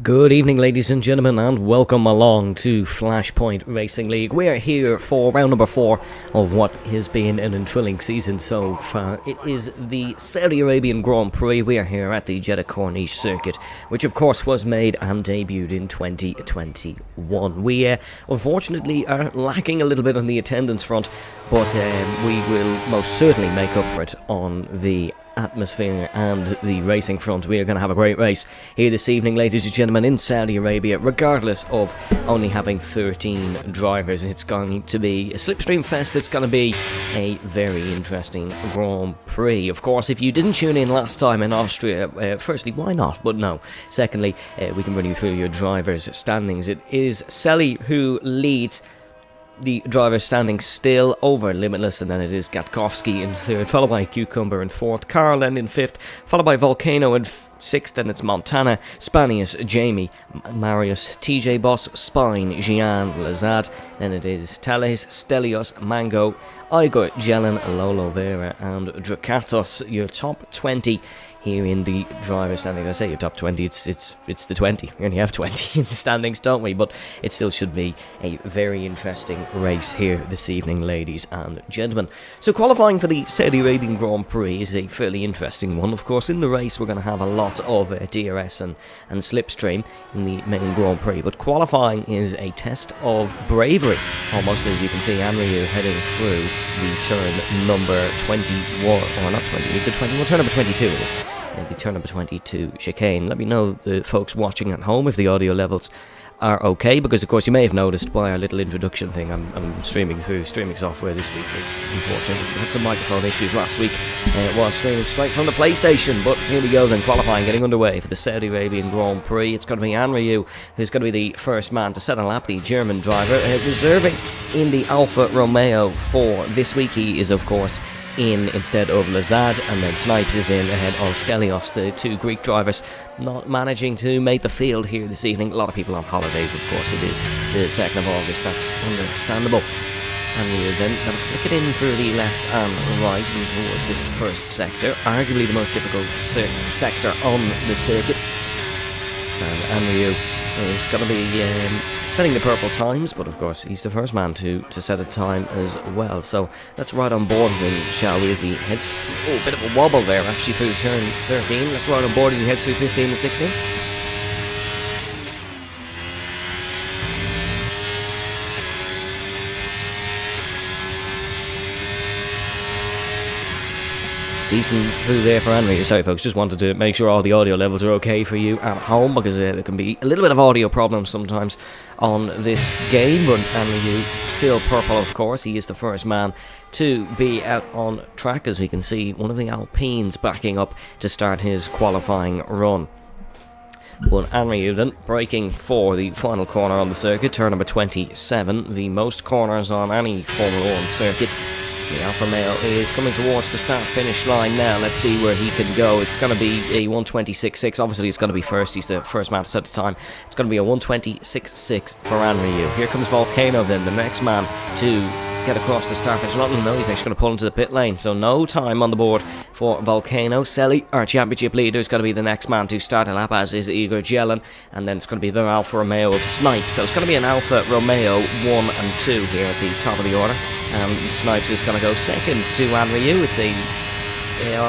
Good evening, ladies and gentlemen, and welcome along to Flashpoint Racing League. We're here for round number 4 of what has been an thrilling season so far. It is the Saudi Arabian Grand Prix. We are here at the Jeddah Corniche circuit, which of course was made and debuted in 2021. We unfortunately are lacking a little bit on the attendance front, but we will most certainly make up for it on the atmosphere and the racing front. We are going to have a great race here this evening, ladies and gentlemen, in Saudi Arabia, regardless of only having 13 drivers. It's going to be a slipstream fest. It's going to be a very interesting Grand Prix. Of course, if you didn't tune in last time in Austria, firstly, why not? But no. Secondly, we can run you through your drivers' standings. It is Selly who leads the driver standing still over Limitless, and then it is Gatkovsky in third, followed by Cucumber in fourth, Carl in fifth, followed by Volcano in sixth, then it's Montana, Spanius, Jamie, Marius, TJ Boss, Spine, Gian, Lazad, then it is Tales, Stelios, Mango, Igor, Jelen, Lolo Vera, and Drakatos. Your top 20 here in the driver standing. I say your top 20, it's the 20. We only have 20 in the standings, don't we? But it still should be a very interesting race here this evening, ladies and gentlemen. So qualifying for the Saudi Arabian Grand Prix is a fairly interesting one. Of course, in the race we're going to have a lot of DRS and slipstream in the main Grand Prix, but qualifying is a test of bravery, almost, as you can see Anryu heading through the turn number 21, or not 20, it's a 21, turn number 22 it is. The turn number 22 chicane. Let me know, the folks watching at home, if the audio levels are okay, because of course you may have noticed by our little introduction thing, I'm streaming through streaming software this week, because unfortunately we had some microphone issues last week, and it was streaming straight from the PlayStation. But here we go then, qualifying getting underway for the Saudi Arabian Grand Prix. It's going to be Anryu who's going to be the first man to set a lap, the German driver, reserving in the Alfa Romeo for this week. He is of course in instead of Lazad, and then Snipes is in ahead of Stelios. The two Greek drivers not managing to make the field here this evening. A lot of people on holidays, of course. It is the 2nd of August, that's understandable. And we're then going to flick it in through the left and right and towards this first sector, arguably the most difficult sector on the circuit. And Anryu is going to be setting the purple times, but of course he's the first man to set a time as well. So let's ride on board with him, shall we, as he heads... Oh, a bit of a wobble there actually through turn 13. Let's ride on board as he heads through 15 and 16. Decent through there for Anryu. Sorry folks, just wanted to make sure all the audio levels are okay for you at home, because there can be a little bit of audio problems sometimes on this game. But Anryu still purple, of course. He is the first man to be out on track, as we can see one of the Alpines backing up to start his qualifying run. But Anryu then braking for the final corner on the circuit, turn number 27, the most corners on any Formula 1 circuit. The Alfa Romeo is coming towards the start-finish line now. Let's see where he can go. It's going to be a 1:26.6. Obviously, it's going to be first. He's the first man to set the time. It's going to be a 1:26.6 for Anryu. Here comes Volcano then, the next man to get across the start-finish line. No, he's actually going to pull into the pit lane, so no time on the board for Volcano. Selly, our championship leader, is going to be the next man to start a lap, as is Igor Jelen, and then it's going to be the Alfa Romeo of Snipes. So it's going to be an Alfa Romeo 1 and 2 here at the top of the order. Snipes is going to go second to Anryu. It's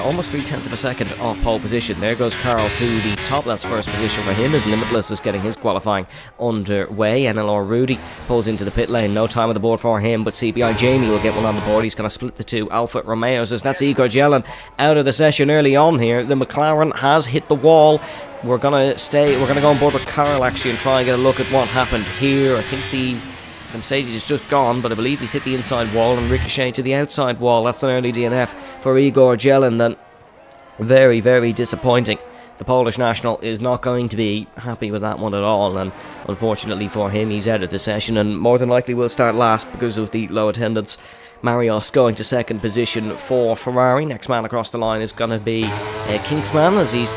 almost 0.3 of a second off pole position. There goes Carl to the top. That's first position for him, as Limitless is getting his qualifying underway. NLR Rudy pulls into the pit lane. No time on the board for him, but CPI Jamie will get one on the board. He's going to split the two Alfa Romeos, as that's Igor Jelen out of the session early on here. The McLaren has hit the wall. We're going to go on board with Carl actually and try and get a look at what happened here. I think the Mercedes is just gone, but I believe he's hit the inside wall and ricocheted to the outside wall. That's an early DNF for Igor Jelen then. Very, very disappointing. The Polish national is not going to be happy with that one at all, and unfortunately for him, he's out of the session and more than likely will start last because of the low attendance. Marios going to second position for Ferrari. Next man across the line is going to be Kingsman, as he's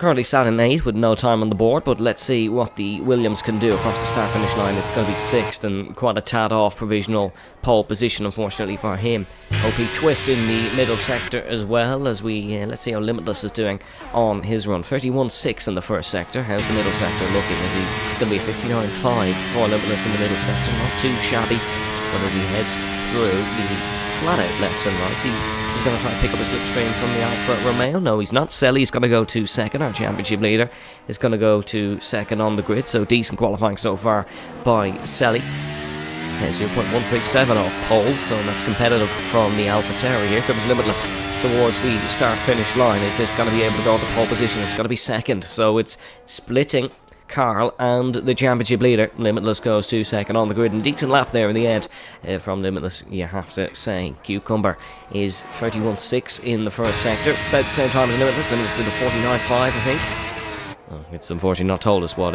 Currently sat in 8th with no time on the board, but let's see what the Williams can do across the start-finish line. It's going to be 6th and quite a tad off provisional pole position, unfortunately, for him. OP Twist in the middle sector as well, as we let's see how Limitless is doing on his run. 31.6 in the first sector. How's the middle sector looking? It's going to be a 59.5 for Limitless in the middle sector. Not too shabby, but as he heads through the flat-out left and right, he's going to try and pick up a slipstream from the Alfa Romeo. No, he's not. Selly's going to go to second. Our championship leader is going to go to second on the grid. So decent qualifying so far by Selly. 0.137 off pole, so that's competitive from the Alpha Terra. Here comes Limitless towards the start-finish line. Is this going to be able to go to pole position? It's going to be second. So it's splitting Carl and the championship leader. Limitless goes to second on the grid, and decent lap there in the end from Limitless, you have to say. Cucumber is 31.6 in the first sector, about the same time as Limitless. Limitless did a 49.5, I think. Oh, it's unfortunately not told us what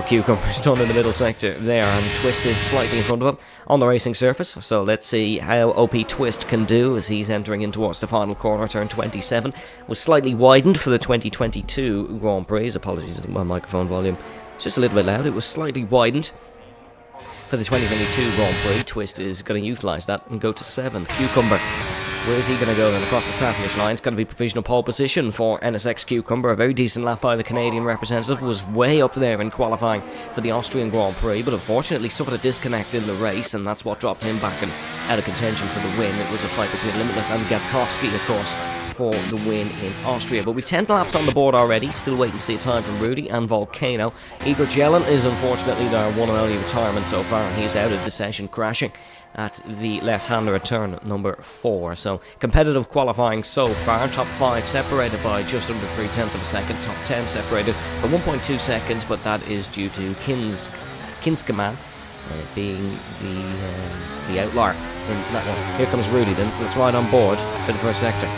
Cucumber's done in the middle sector there, and Twist is slightly in front of him on the racing surface. So let's see how OP Twist can do as he's entering in towards the final corner. Turn 27 was slightly widened for the 2022 Grand Prix. Apologies for my microphone volume. It's just a little bit loud. It was slightly widened for the 2022 Grand Prix. Twist is going to utilise that and go to 7th. Cucumber, where is he going to go then across the start finish line? It's going to be provisional pole position for NSX Cucumber. A very decent lap by the Canadian representative. Was way up there in qualifying for the Austrian Grand Prix, but unfortunately suffered a disconnect in the race, and that's what dropped him back and out of contention for the win. It was a fight between Limitless and Gatkowski, of course, for the win in Austria. But we've 10 laps on the board already. Still waiting to see a time from Rudy and Volcano. Igor Jelen is unfortunately their one and only retirement so far, and he's out of the session, crashing at the left-hander at turn number 4. So competitive qualifying so far. Top 5 separated by just under 0.3 of a second. Top 10 separated by 1.2 seconds, but that is due to Kinskaman being the outlier in that one. Here comes Rudy then. Let's ride on board for the first sector.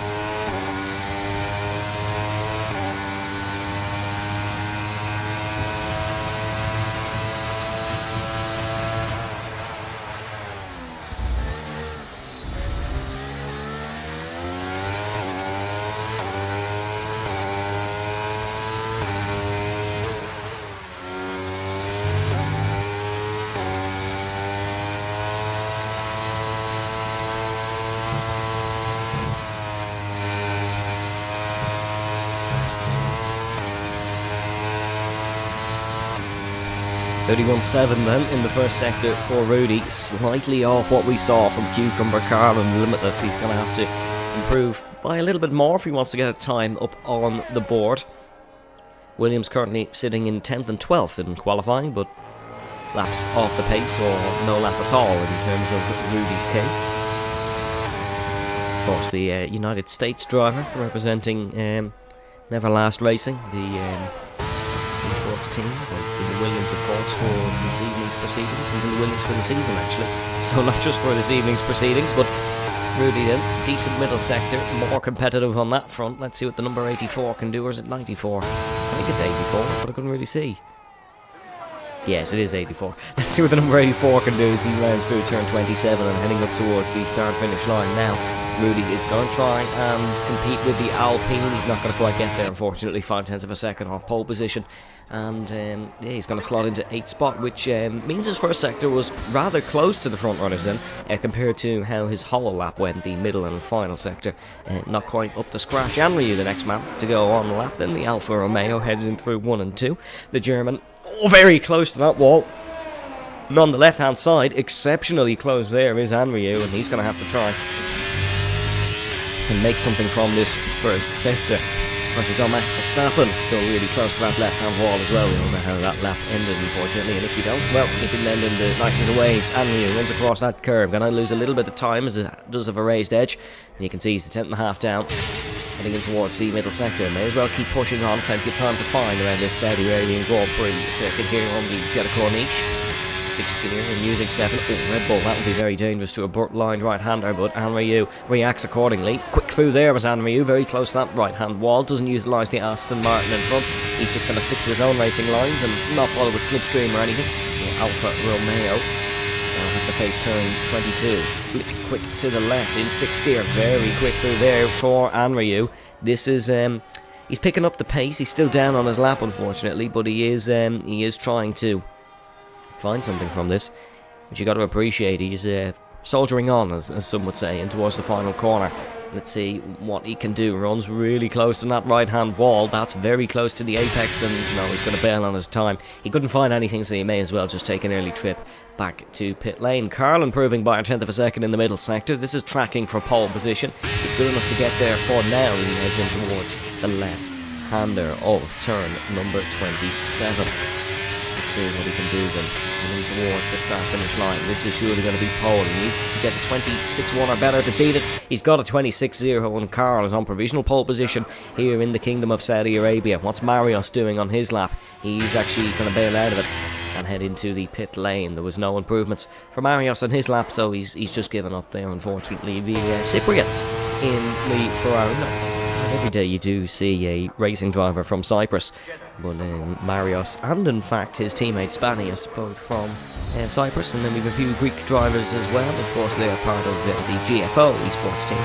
.31.7 then in the first sector for Rudy, slightly off what we saw from Cucumber, Carl and Limitless. He's going to have to improve by a little bit more if he wants to get a time up on the board. Williams currently sitting in 10th and 12th in qualifying, but laps off the pace or no lap at all in terms of Rudy's case. Of course, the United States driver representing Neverlast Racing, the Esports team, in the Williams, of course, for this evening's proceedings. He's in the Williams for the season, actually. So not just for this evening's proceedings, but Rudy then, decent middle sector, more competitive on that front. Let's see what the number 84 can do, or is it 94? I think it's 84, but I couldn't really see. Yes, it is 84. Let's see what the number 84 can do as he rounds through turn 27 and heading up towards the start-finish line now. Rudy is going to try and compete with the Alpine. He's not going to quite get there, unfortunately. 0.5 of a second off pole position. And yeah, he's going to slot into 8th spot, which means his first sector was rather close to the front runners then, compared to how his whole lap went, the middle and final sector. Not quite up to scratch. Anryu, the next man to go on the lap. Then the Alfa Romeo heads in through 1 and 2. The German, very close to that wall. And on the left-hand side, exceptionally close there is Anryu, and he's going to have to try and make something from this first sector. Of course, we saw Max Verstappen go really close to that left-hand wall as well. We don't know how that lap ended, unfortunately, and if you don't, well, it didn't end in the nicest of ways. Anryu runs across that curve, gonna lose a little bit of time as it does have a raised edge, and you can see he's the 10.5 down, heading in towards the middle sector. May as well keep pushing on, plenty of time to find around this Saudi Arabian Grand Prix circuit here on the Jeddah Corniche. 6th gear and using 7. Oh, Red Bull, that would be very dangerous to a blind right-hander, but Anryu reacts accordingly. Quick through there was Anryu, very close to that right-hand wall. Doesn't utilise the Aston Martin in front. He's just going to stick to his own racing lines and not bother with slipstream or anything. Alfa Romeo has to face turn 22. Flick quick to the left in 6th gear. Very quick through there for Anryu. This is He's picking up the pace. He's still down on his lap, unfortunately, but he is trying to find something from this, which you got to appreciate. He's soldiering on, as some would say, and towards the final corner. Let's see what he can do. Runs really close to that right-hand wall. That's very close to the apex, and no, he's going to bail on his time. He couldn't find anything, so he may as well just take an early trip back to pit lane. Carl improving by a tenth of a second in the middle sector. This is tracking for pole position. He's good enough to get there for now. He heads in towards the left-hander of turn number 27. Let's see what he can do then. Heading towards the start-finish line. This is surely going to be pole. He needs to get a 26-1 or better to beat it. He's got a 26-0, and Carl is on provisional pole position here in the Kingdom of Saudi Arabia. What's Marios doing on his lap? He's actually going to bail out of it and head into the pit lane. There was no improvements for Marios on his lap, so he's just given up there, unfortunately. The Cypriot in the Ferrari. Every day you do see a racing driver from Cyprus, but Marios and in fact his teammate Spanius, both from Cyprus, and then we have a few Greek drivers as well. Of course, they are part of the GFO esports team.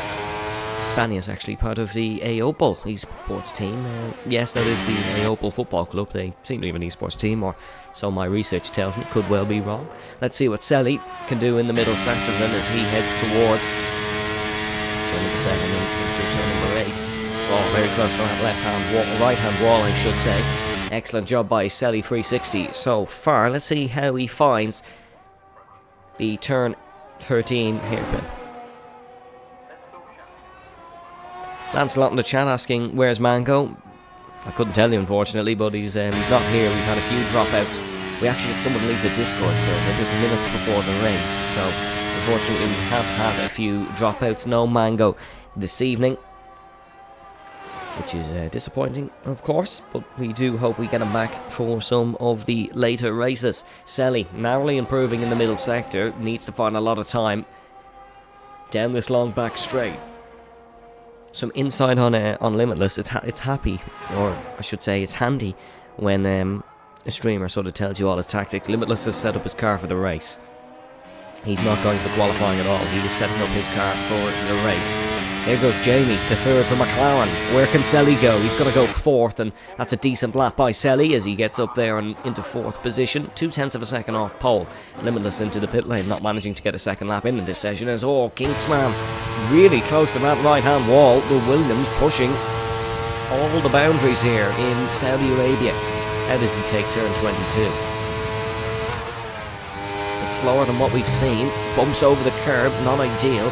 Spanius actually part of the AOPL esports team. Yes, that is the AOPL football club. They seem to have an esports team, or so my research tells me. Could well be wrong. Let's see what Selly can do in the middle sector then as he heads towards turn number 7 and turn number 8. Oh, very close to that left-hand wall, right-hand wall, I should say. Excellent job by Selly 360 so far. Let's see how he finds the turn 13 hairpin. Lancelot in the chat asking, where's Mango? I couldn't tell you, unfortunately, but he's not here. We've had a few dropouts. We actually had someone leave the Discord server just minutes before the race, so unfortunately we have had a few dropouts. No Mango this evening, which is disappointing, of course, but we do hope we get him back for some of the later races. Selly, narrowly improving in the middle sector, needs to find a lot of time down this long back straight. Some insight on Limitless. It's happy, or I should say it's handy, when a streamer sort of tells you all his tactics. Limitless has set up his car for the race. He's not going for qualifying at all. He is setting up his car for the race. There goes Jamie to third for McLaren. Where can Selly go? He's going to go fourth, and that's a decent lap by Selly as he gets up there and into fourth position. 0.2 of a second off pole. Limitless into the pit lane, not managing to get a second lap in this session as Kingsman really close to that right-hand wall. The Williams pushing all the boundaries here in Saudi Arabia. How does he take turn 22? Slower than what we've seen. Bumps over the curb, not ideal.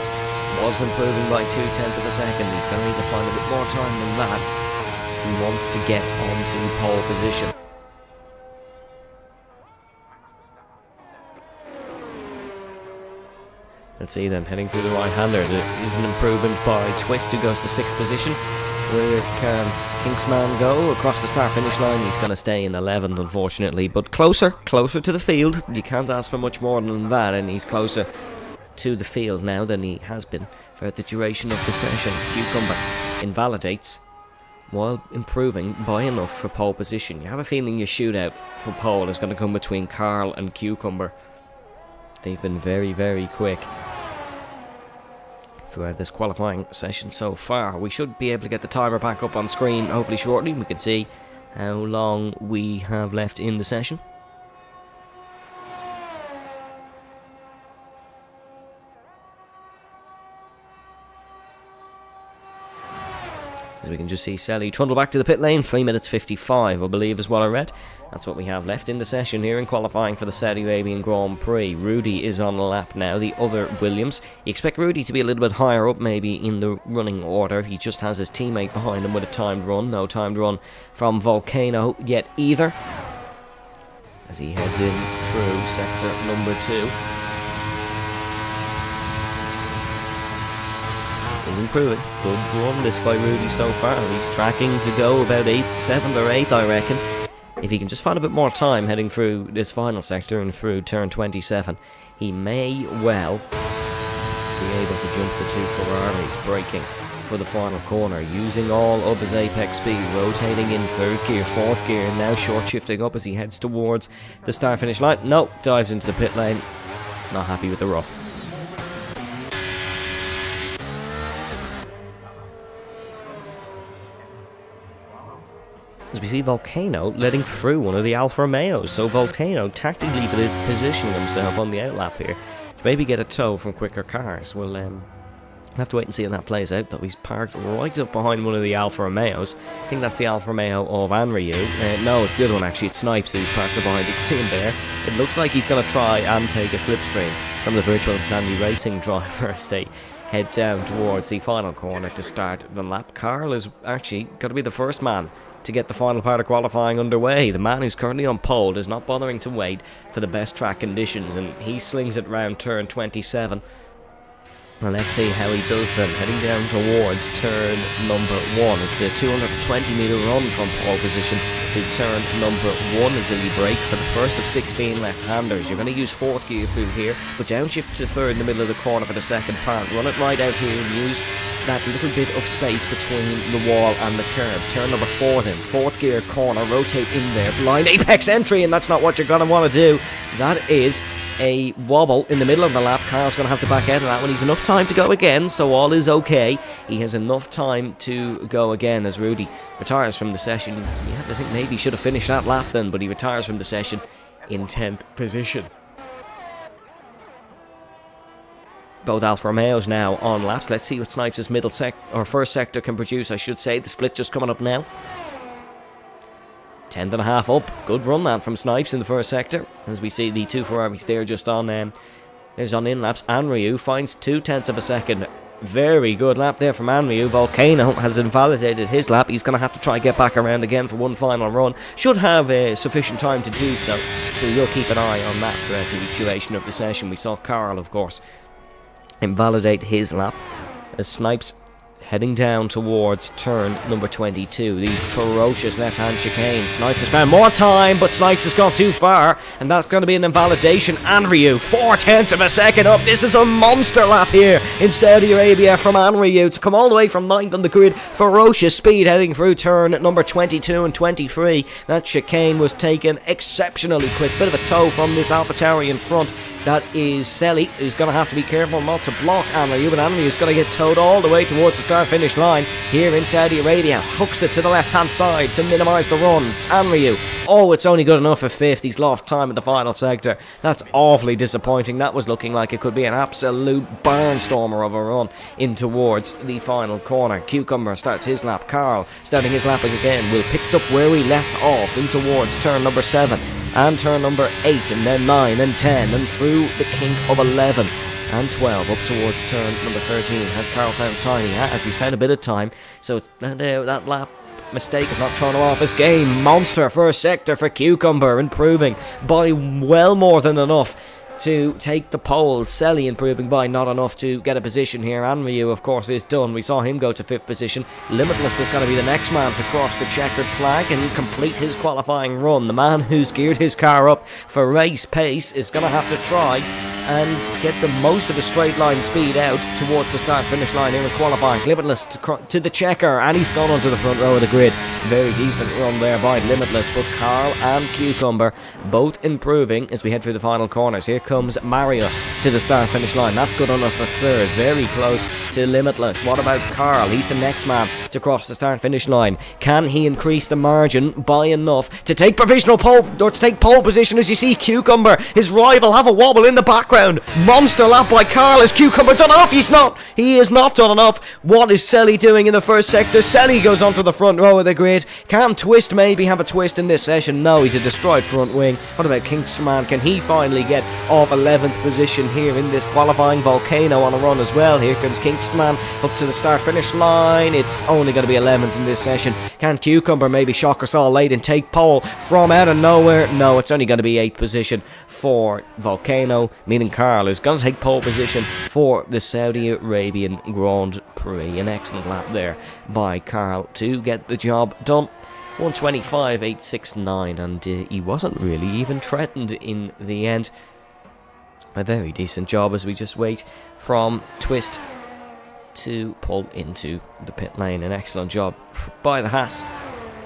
Was improving by 0.2 of a second. He's going to need to find a bit more time than that. He wants to get onto pole position. Let's see them heading through the right-hander. There is an improvement by Twist, who goes to 6th position. Where can Kingsman go? Across the start-finish line, he's going to stay in 11th, unfortunately. But closer to the field. You can't ask for much more than that, and he's closer to the field now than he has been for the duration of the session. Cucumber invalidates while improving by enough for pole position. You have a feeling your shootout for pole is going to come between Carl and Cucumber. They've been very, very quick throughout this qualifying session so far. We should be able to get the timer back up on screen hopefully shortly. We can see how long we have left in the session. As we can just see Selly trundle back to the pit lane. 3 minutes 55, I believe, is what I read. That's what we have left in the session here in qualifying for the Saudi Arabian Grand Prix. Rudy is on the lap now, the other Williams. You expect Rudy to be a little bit higher up maybe in the running order. He just has his teammate behind him with a timed run. No timed run from Volcano yet either, as he heads in through sector number 2. Improving. Good run this by Rudy so far. He's tracking to go about 7th or 8th, I reckon. If he can just find a bit more time heading through this final sector and through turn 27, he may well be able to jump the 2 Ferraris, braking for the final corner, using all of his apex speed, rotating in 3rd gear, 4th gear, now short shifting up as he heads towards the start finish line. Nope, dives into the pit lane. Not happy with the rough. as we see Volcano letting through one of the Alfa Romeos. So Volcano tactically positioning himself on the outlap here to maybe get a tow from quicker cars. We'll have to wait and see how that plays out, though. He's parked right up behind one of the Alfa Romeos. I think that's the Alfa Romeo of Anryu. No, it's the other one actually. It's Snipes who's parked behind. You can see him there. It looks like he's going to try and take a slipstream from the Virtual Insanity Racing driver as they head down towards the final corner to start the lap. Carl is actually going to be the first man to get the final part of qualifying underway. The man who's currently on pole is not bothering to wait for the best track conditions, and he slings it round turn 27. Well, let's see how he does then, heading down towards turn number 1. It's a 220 metre run from pole position to turn number 1 until you brake for the first of 16 left-handers. You're going to use fourth gear through here, but downshift to third in the middle of the corner for the second part. Run it right out here and use that little bit of space between the wall and the curb. Turn number 4 then, fourth gear corner, rotate in there, blind apex entry, and that's not what you're going to want to do. That is a wobble in the middle of the lap. Carl's going to have to back out of that one. He's enough time to go again, so all is okay. He has enough time to go again as Rudy retires from the session. You have to think maybe he should have finished that lap then, but he retires from the session in 10th position. Both Alfa Romeos now on laps. Let's see what Snipes' first sector can produce, I should say. The split just coming up now. 10th and a half up. Good run that from Snipes in the first sector. As we see the two Ferraris there just on in laps. Anryu finds 0.2 of a second. Very good lap there from Anryu. Volcano has invalidated his lap. He's going to have to try and get back around again for one final run. Should have sufficient time to do so. So you'll keep an eye on that throughout the duration of the session. We saw Carl, of course, invalidate his lap as Snipes heading down towards turn number 22, the ferocious left-hand chicane. Snipes has found more time, but Snipes has gone too far, and that's going to be an invalidation. Anryu, 0.4 of a second up. This is a monster lap here in Saudi Arabia from Anryu to come all the way from 9th on the grid. Ferocious speed heading through turn number 22 and 23. That chicane was taken exceptionally quick. Bit of a tow from this AlphaTauri in front. That is Selly, who's going to have to be careful not to block Anryu, but Anryu is going to get towed all the way towards the start-finish line here in Saudi Arabia. Hooks it to the left-hand side to minimise the run. Anryu, oh, it's only good enough for 5th. He's lost time in the final sector. That's awfully disappointing. That was looking like it could be an absolute barnstormer of a run in towards the final corner. Cucumber starts his lap. Carl starting his lap again. Will pick up where we left off in towards turn number 7. And turn number 8, and then 9, and 10, and through the kink of 11, and 12, up towards turn number 13. Has Carl found time? He has. He's found a bit of time, so that lap mistake is not thrown off his game. Monster first sector for Cucumber, improving by well more than enough to take the pole. Selly improving by not enough to get a position here. Anryu, of course, is done. We saw him go to 5th position. Limitless is going to be the next man to cross the checkered flag and complete his qualifying run. The man who's geared his car up for race pace is going to have to try and get the most of a straight line speed out towards the start finish line here in qualifying. Limitless to the checker, and he's gone onto the front row of the grid. Very decent run there by Limitless, but Carl and Cucumber both improving as we head through the final corners. Here comes Marius to the start finish line. That's good enough for 3rd. Very close to Limitless. What about Carl? He's the next man to cross the start finish line. Can he increase the margin by enough to take provisional pole, or to take pole position? As you see Cucumber, his rival, have a wobble in the background. Monster lap by Carl. Is Cucumber done enough? He is not done enough. What is Selly doing in the first sector? Selly goes onto the front row of the grid. Can Twist maybe have a twist in this session? No, he's a destroyed front wing. What about Kingsman? Can he finally get off 11th position here in this qualifying? Volcano on a run as well. Here comes Kingsman up to the start finish line. It's only going to be 11th in this session. Can Cucumber maybe shock us all late and take pole from out of nowhere? No, it's only going to be 8th position for Volcano, meaning Carl is going to take pole position for the Saudi Arabian Grand Prix. An excellent lap there by Carl to get the job done. 125.869, and he wasn't really even threatened in the end. A very decent job as we just wait from Twist to pull into the pit lane. An excellent job by the Haas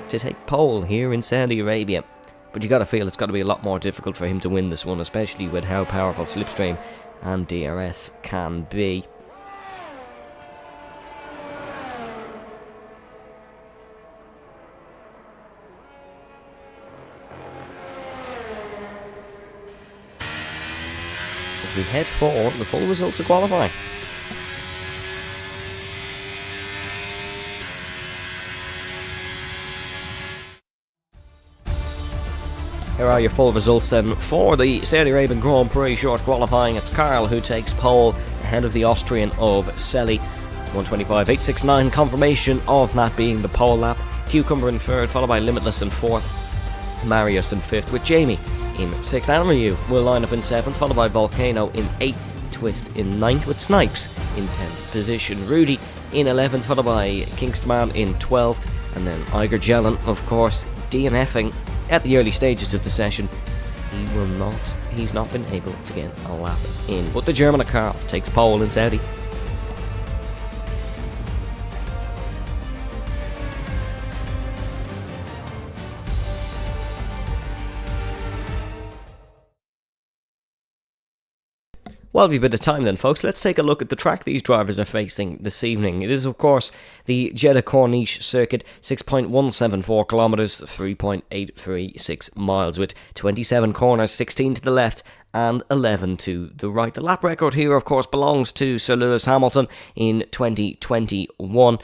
to take pole here in Saudi Arabia. But you got to feel it's got to be a lot more difficult for him to win this one, especially with how powerful Slipstream and DRS can be. as we head for the full results of qualifying. Here are your full results then for the Saudi Arabian Grand Prix short qualifying. It's Carl who takes pole ahead of the Austrian of Selly. 125.869, confirmation of that being the pole lap. Cucumber in third, followed by Limitless in fourth. Marius in fifth, with Jamie in sixth. And Ryu will line up in seventh, followed by Volcano in eighth. Twist in ninth, with Snipes in 10th position. Rudy in 11th, followed by Kingstman in 12th. And then Iger Jelen, of course, DNFing at the early stages of the session. He's not been able to get a lap in. But the German car takes pole in Saudi. Well, we've a bit of time then, folks. Let's take a look at the track these drivers are facing this evening. It is, of course, the Jeddah Corniche circuit, 6.174 kilometres, 3.836 miles, with 27 corners, 16 to the left and 11 to the right. The lap record here, of course, belongs to Sir Lewis Hamilton in 2021.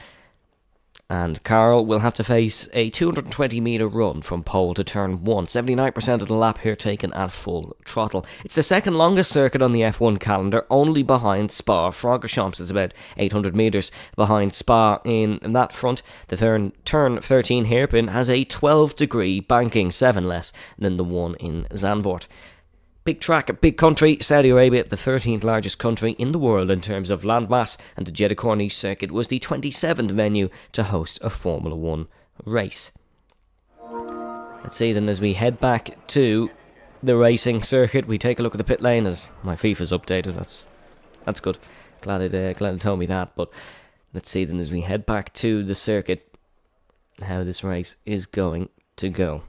And Carl will have to face a 220-metre run from pole to turn 1. 79% of the lap here taken at full throttle. It's the second longest circuit on the F1 calendar, only behind Spa-Francorchamps. It's about 800 metres behind Spa in that front. The turn 13 hairpin has a 12-degree banking, 7 less than the one in Zandvoort. Big track, big country, Saudi Arabia, the 13th largest country in the world in terms of landmass, and the Jeddah Corniche circuit was the 27th venue to host a Formula 1 race. Let's see then, as we head back to the racing circuit, we take a look at the pit lane as my FIFA's updated. That's good. Glad it told me that. But let's see then, as we head back to the circuit, how this race is going to go.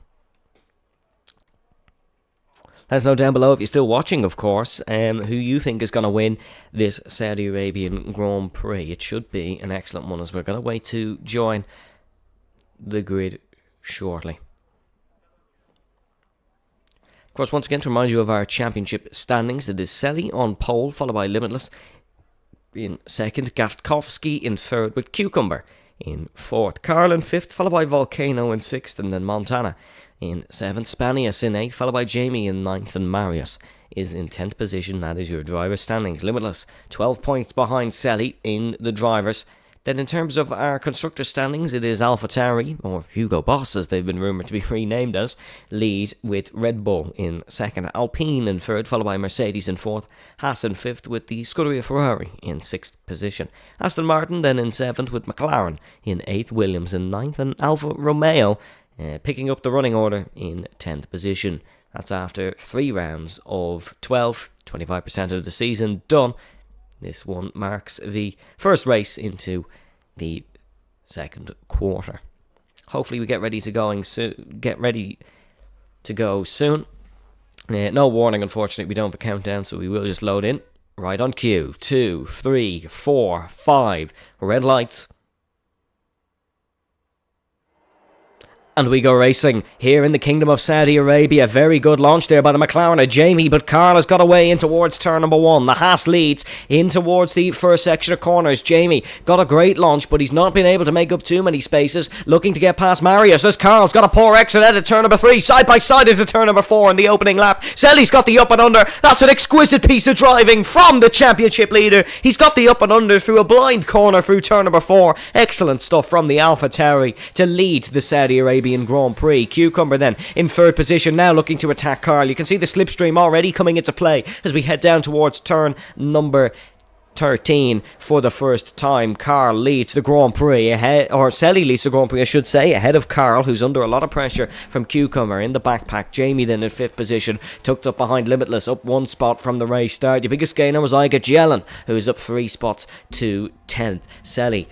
Let us know down below, if you're still watching, of course, who you think is going to win this Saudi Arabian Grand Prix. It should be an excellent one, as we're going to wait to join the grid shortly. Of course, once again, to remind you of our championship standings, it is Selly on pole, followed by Limitless in second, Gaftkowski in third, with Cucumber in fourth, Carl in fifth, followed by Volcano in sixth, and then Montana in 7th, Spanius in 8th, followed by Jamie in 9th, and Marius is in 10th position. That is your driver's standings. Limitless, 12 points behind Selly in the drivers. Then in terms of our constructor standings, it is AlphaTauri, or Hugo Boss as they've been rumoured to be renamed as, lead with Red Bull in 2nd, Alpine in 3rd, followed by Mercedes in 4th, Haas in 5th with the Scuderia Ferrari in 6th position. Aston Martin then in 7th with McLaren in 8th, Williams in 9th, and Alfa Romeo picking up the running order in 10th position. That's after 3 rounds of 12, 25% of the season done. This one marks the first race into the second quarter. Hopefully we get ready to go soon. No warning, unfortunately, we don't have a countdown, so we will just load in right on cue. 2, 3, 4, 5. Red lights. And we go racing here in the Kingdom of Saudi Arabia. Very good launch there by the McLaren of Jamie, but Carl has got away in towards turn number 1. The Haas leads in towards the first section of corners. Jamie got a great launch, but he's not been able to make up too many spaces. Looking to get past Marius as Carl's got a poor exit out of turn number 3. Side by side into turn number 4 in the opening lap. Selly's got the up and under. That's an exquisite piece of driving from the championship leader. He's got the up and under through a blind corner through turn number 4. Excellent stuff from the AlphaTauri to lead the Saudi Arabian Grand Prix. Cucumber then in 3rd position, now looking to attack Carl. You can see the slipstream already coming into play as we head down towards turn number 13 for the first time. Carl leads the Grand Prix ahead, or Selly leads the Grand Prix, I should say, ahead of Carl, who's under a lot of pressure from Cucumber in the backpack. Jamie then in 5th position, tucked up behind Limitless, up 1 spot from the race start. The biggest gainer was Iger Jelen, who's up 3 spots to 10th. Selly,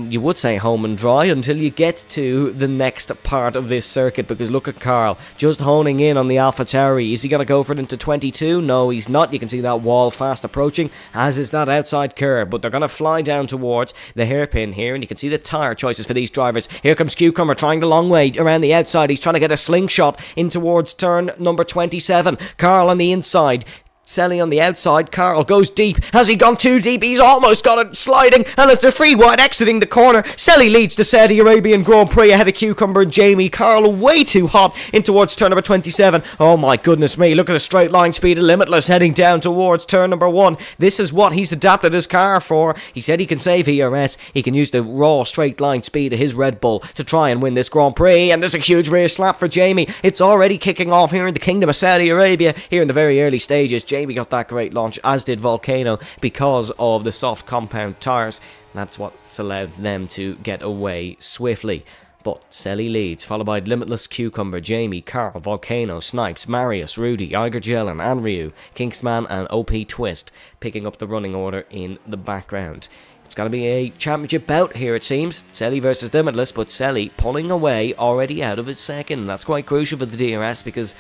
you would say home and dry until you get to the next part of this circuit, because look at Carl just honing in on the AlphaTauri. Is he going to go for it into 22? No, he's not. You can see that wall fast approaching, as is that outside curb, but they're going to fly down towards the hairpin here, and you can see the tyre choices for these drivers. Here comes Cucumber trying the long way around the outside. He's trying to get a slingshot in towards turn number 27. Carl on the inside Selly on the outside, Carl goes deep. Has he gone too deep? He's almost got it sliding, and as the three wide exiting the corner, Selly leads the Saudi Arabian Grand Prix ahead of Cucumber and Jamie. Carl way too hot in towards turn number 27. Oh my goodness me, look at the straight line speed of Limitless heading down towards turn number 1. This is what he's adapted his car for. He said he can save ERS, he can use the raw straight line speed of his Red Bull to try and win this Grand Prix, and there's a huge rear slap for Jamie. It's already kicking off here in the Kingdom of Saudi Arabia, here in the very early stages. Jamie got that great launch, as did Volcano, because of the soft compound tyres. That's what's allowed them to get away swiftly. But Selly leads, followed by Limitless, Cucumber, Jamie, Carl, Volcano, Snipes, Marius, Rudy, Iger Jelen, Anryu, Kingsman and OP Twist picking up the running order in the background. It's going to be a championship bout here, it seems. Selly versus Limitless, but Selly pulling away already out of his second. That's quite crucial for the DRS because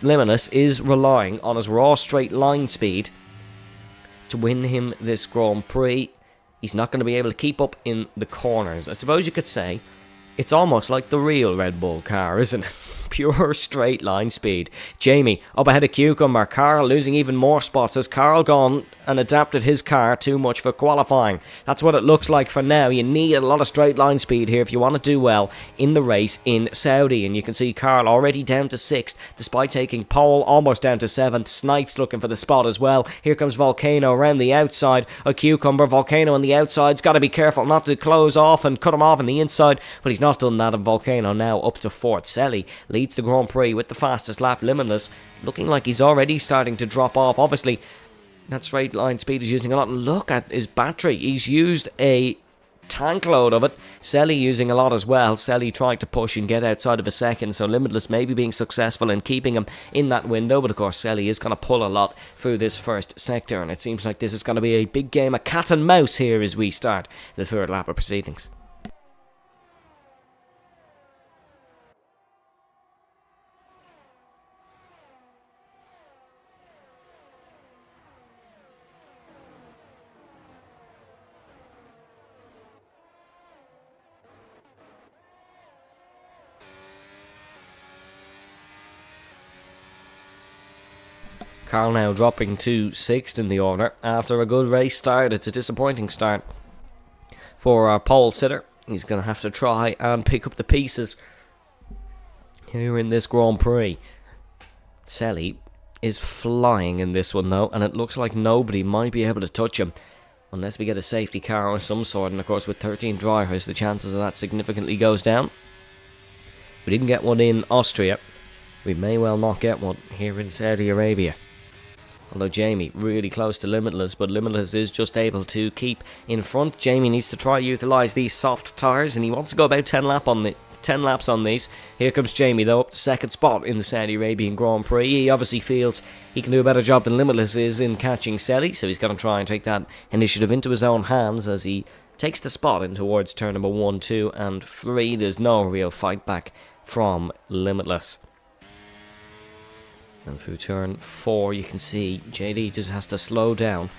Limitless is relying on his raw straight line speed to win him this Grand Prix. He's not going to be able to keep up in the corners. I suppose you could say it's almost like the real Red Bull car, isn't it? Pure straight line speed. Jamie up ahead of Cucumber. Carl losing even more spots as Carl gone and adapted his car too much for qualifying. That's what it looks like for now. You need a lot of straight line speed here if you want to do well in the race in Saudi. And you can see Carl already down to 6th despite taking pole, almost down to 7th. Snipes looking for the spot as well. Here comes Volcano around the outside of Cucumber. Volcano on the outside's got to be careful not to close off and cut him off on the inside, but he's not done that, and Volcano now up to 4th. Selly leads the Grand Prix with the fastest lap. Limitless looking like he's already starting to drop off. Obviously that straight line speed is using a lot, and look at his battery. He's used a tank load of it. Selly using a lot as well. Selly tried to push and get outside of a second, so Limitless maybe being successful in keeping him in that window, but of course Selly is going to pull a lot through this first sector, and it seems like this is going to be a big game of cat and mouse here as we start the third lap of proceedings. Carl now dropping to 6th in the order after a good race start. It's a disappointing start for our pole sitter. He's going to have to try and pick up the pieces here in this Grand Prix. Selly is flying in this one though, and it looks like nobody might be able to touch him unless we get a safety car of some sort, and of course with 13 drivers the chances of that significantly goes down. We didn't get one in Austria. We may well not get one here in Saudi Arabia. Although Jamie really close to Limitless, but Limitless is just able to keep in front. Jamie needs to try utilise these soft tyres, and he wants to go about 10 laps on these. Here comes Jamie though, up to 2nd spot in the Saudi Arabian Grand Prix. He obviously feels he can do a better job than Limitless is in catching Selly, so he's going to try and take that initiative into his own hands as he takes the spot in towards turn number 1, 2 and 3. There's no real fight back from Limitless. And through turn 4 you can see JD just has to slow down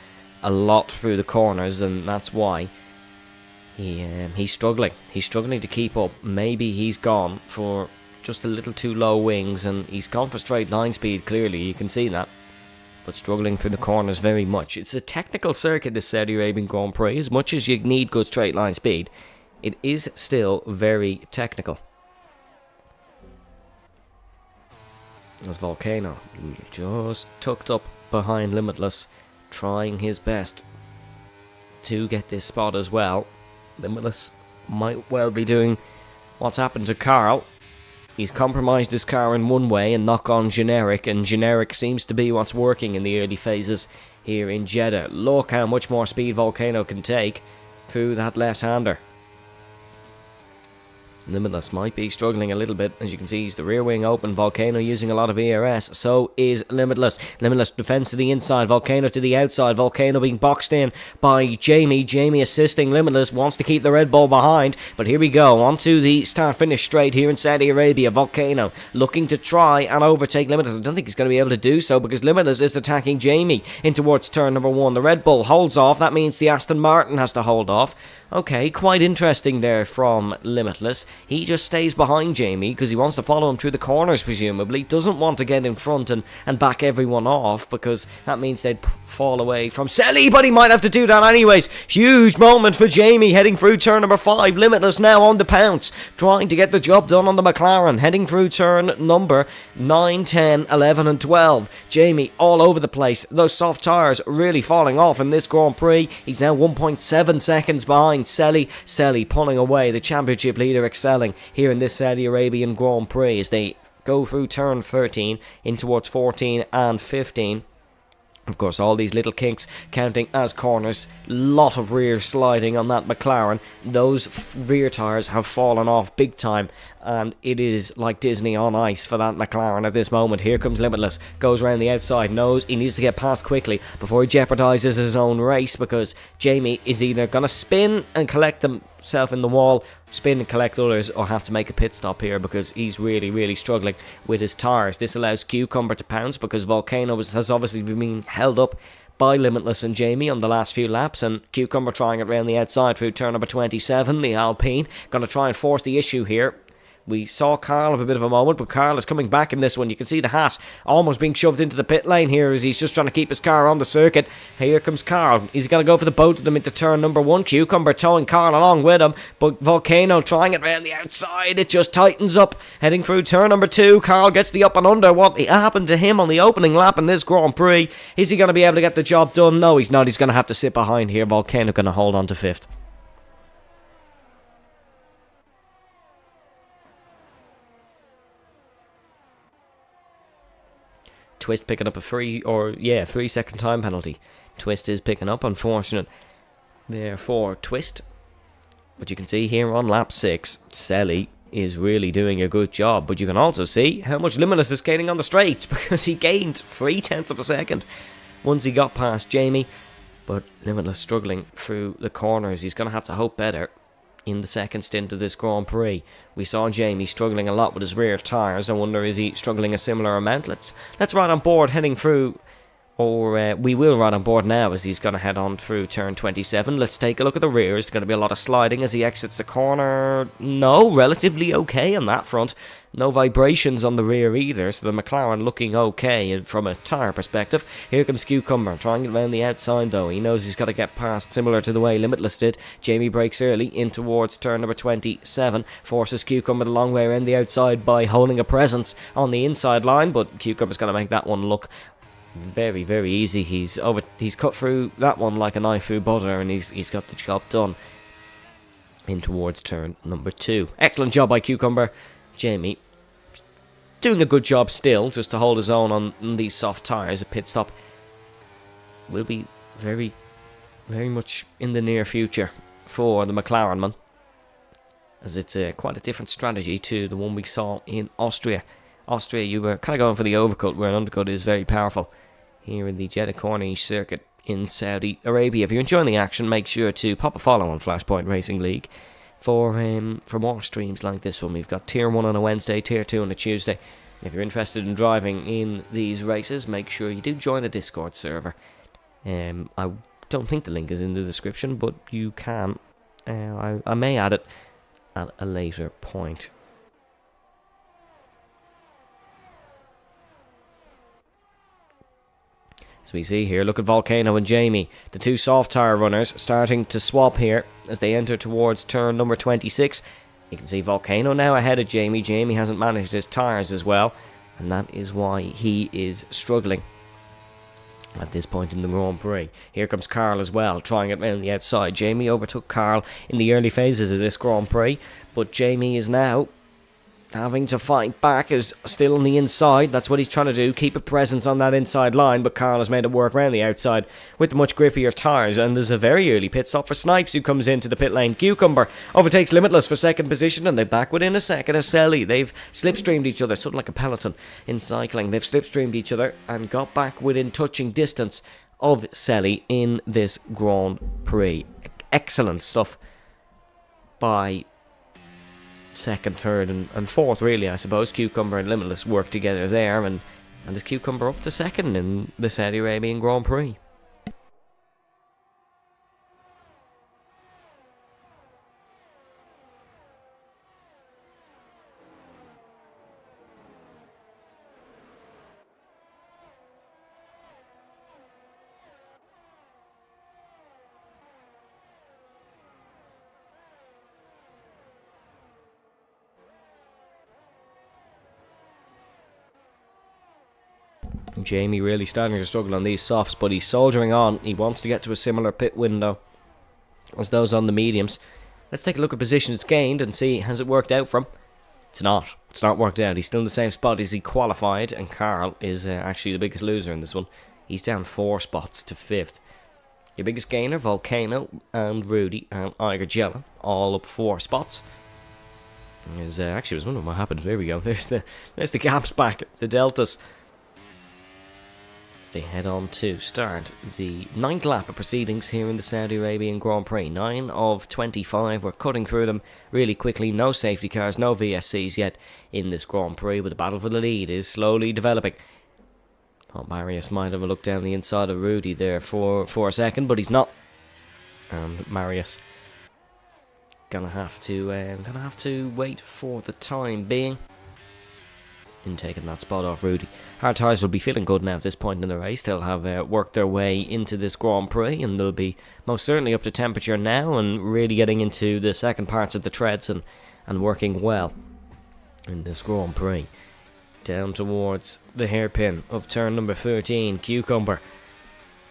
a lot through the corners, and that's why he's struggling. He's struggling to keep up. Maybe he's gone for just a little too low wings, and he's gone for straight line speed, clearly, you can see that. But struggling through the corners very much. It's a technical circuit, this Saudi Arabian Grand Prix. As much as you need good straight line speed, it is still very technical. As Volcano just tucked up behind Limitless, trying his best to get this spot as well. Limitless might well be doing what's happened to Carl. He's compromised his car in one way and not gone generic, and generic seems to be what's working in the early phases here in Jeddah. Look how much more speed Volcano can take through that left-hander. Limitless might be struggling a little bit. As you can see, he's the rear wing open. Volcano using a lot of ERS. So is Limitless. Limitless defends to the inside. Volcano to the outside. Volcano being boxed in by Jamie. Jamie assisting Limitless. Wants to keep the Red Bull behind. But here we go. On to the start-finish straight here in Saudi Arabia. Volcano looking to try and overtake Limitless. I don't think he's going to be able to do so because Limitless is attacking Jamie in towards turn number 1. The Red Bull holds off. That means the Aston Martin has to hold off. Okay, quite interesting there from Limitless. He just stays behind Jamie because he wants to follow him through the corners, presumably. Doesn't want to get in front and back everyone off, because that means they'd fall away from Selly, but he might have to do that anyways. Huge moment for Jamie heading through turn number 5. Limitless now on the pounce, trying to get the job done on the McLaren, heading through turn number 9, 10, 11 and 12. Jamie all over the place. Those soft tyres really falling off in this Grand Prix. He's now 1.7 seconds behind Selly. Selly pulling away, the championship leader excelling here in this Saudi Arabian Grand Prix as they go through turn 13 in towards 14 and 15. Of course, all these little kinks counting as corners. Lot of rear sliding on that McLaren. Those rear tyres have fallen off big time, and it is like Disney on ice for that McLaren at this moment. Here comes Limitless, goes around the outside, knows he needs to get past quickly before he jeopardises his own race, because Jamie is either going to spin and collect himself in the wall, spin and collect others, or have to make a pit stop here because he's really struggling with his tyres. This allows Cucumber to pounce because Volcano has obviously been held up by Limitless and Jamie on the last few laps, and Cucumber trying it around the outside through turn number 27, the Alpine. Going to try and force the issue here. We saw Carl have a bit of a moment, but Carl is coming back in this one. You can see the Haas almost being shoved into the pit lane here as he's just trying to keep his car on the circuit. Here comes Carl. He's going to go for the both of them into turn number 1. Cucumber towing Carl along with him, but Volcano trying it round the outside. It just tightens up. Heading through turn number 2, Carl gets the up and under. What happened to him on the opening lap in this Grand Prix? Is he going to be able to get the job done? No, he's not. He's going to have to sit behind here. Volcano going to hold on to 5th. Twist picking up a 3 second time penalty. Twist is picking up, unfortunate there for Twist. But you can see here on lap 6, Selly is really doing a good job. But you can also see how much Limitless is gaining on the straights, because he gained 0.3 of a second once he got past Jamie. But Limitless struggling through the corners. He's going to have to hope better in the second stint of this Grand Prix. We saw Jamie struggling a lot with his rear tyres. I wonder, is he struggling a similar amount? Let's ride on board heading through, or we will ride on board now as he's going to head on through turn 27. Let's take a look at the rear. It's going to be a lot of sliding as he exits the corner. No, relatively okay on that front. No vibrations on the rear either, so the McLaren looking okay from a tyre perspective. Here comes Cucumber, trying it around the outside though. He knows he's got to get past, similar to the way Limitless did. Jamie breaks early in towards turn number 27, forces Cucumber the long way around the outside by holding a presence on the inside line, but Cucumber's going to make that one look very easy. He's cut through that one like a knife through butter, and he's got the job done in towards turn number 2. Excellent job by Cucumber. Jamie doing a good job still, just to hold his own on these soft tyres. A pit stop will be very much in the near future for the McLaren man, as it's quite a different strategy to the one we saw in Austria. Austria, you were kind of going for the overcut, where an undercut is very powerful. Here in the Jeddah Corniche circuit in Saudi Arabia. If you're enjoying the action, make sure to pop a follow on Flashpoint Racing League for more streams like this one. We've got Tier 1 on a Wednesday, Tier 2 on a Tuesday. If you're interested in driving in these races, make sure you do join a Discord server. I don't think the link is in the description, but you can. I may add it at a later point. As we see here, look at Volcano and Jamie, the two soft tyre runners, starting to swap here as they enter towards turn number 26. You can see Volcano now ahead of Jamie. Jamie hasn't managed his tyres as well, and that is why he is struggling at this point in the Grand Prix. Here comes Carl as well, trying it around the outside. Jamie overtook Carl in the early phases of this Grand Prix, but Jamie is now having to fight back, is still on the inside. That's what he's trying to do, keep a presence on that inside line, but Carl has made it work around the outside with the much grippier tyres, and there's a very early pit stop for Snipes, who comes into the pit lane. Cucumber overtakes Limitless for second position, and they're back within a second of Selly. They've slipstreamed each other, sort of like a peloton in cycling. They've slipstreamed each other and got back within touching distance of Selly in this Grand Prix. Excellent stuff by second, third and fourth, really, I suppose. Cucumber and Limitless work together there, and there's Cucumber up to second in the Saudi Arabian Grand Prix. Jamie really starting to struggle on these softs, but he's soldiering on. He wants to get to a similar pit window as those on the mediums. Let's take a look at positions gained and see, has it worked out for him? It's not. It's not worked out. He's still in the same spot as he qualified, and Carl is actually the biggest loser in this one. He's down 4 spots to 5th. Your biggest gainer, Volcano and Rudy and Igergella, all up 4 spots. Actually, I was wondering what happened. There we go. There's the gaps back, the deltas. As they head on to start the 9th lap of proceedings here in the Saudi Arabian Grand Prix. 9 of 25. We're cutting through them really quickly. No safety cars, no VSCs yet in this Grand Prix, but the battle for the lead is slowly developing. Thought Marius might have a look down the inside of Rudy there for a second, but he's not. And Marius gonna have to wait for the time being in taking that spot off Rudy. Hard Tyres will be feeling good now at this point in the race. They'll have worked their way into this Grand Prix, and they'll be most certainly up to temperature now and really getting into the second parts of the treads and working well in this Grand Prix. Down towards the hairpin of turn number 13, Cucumber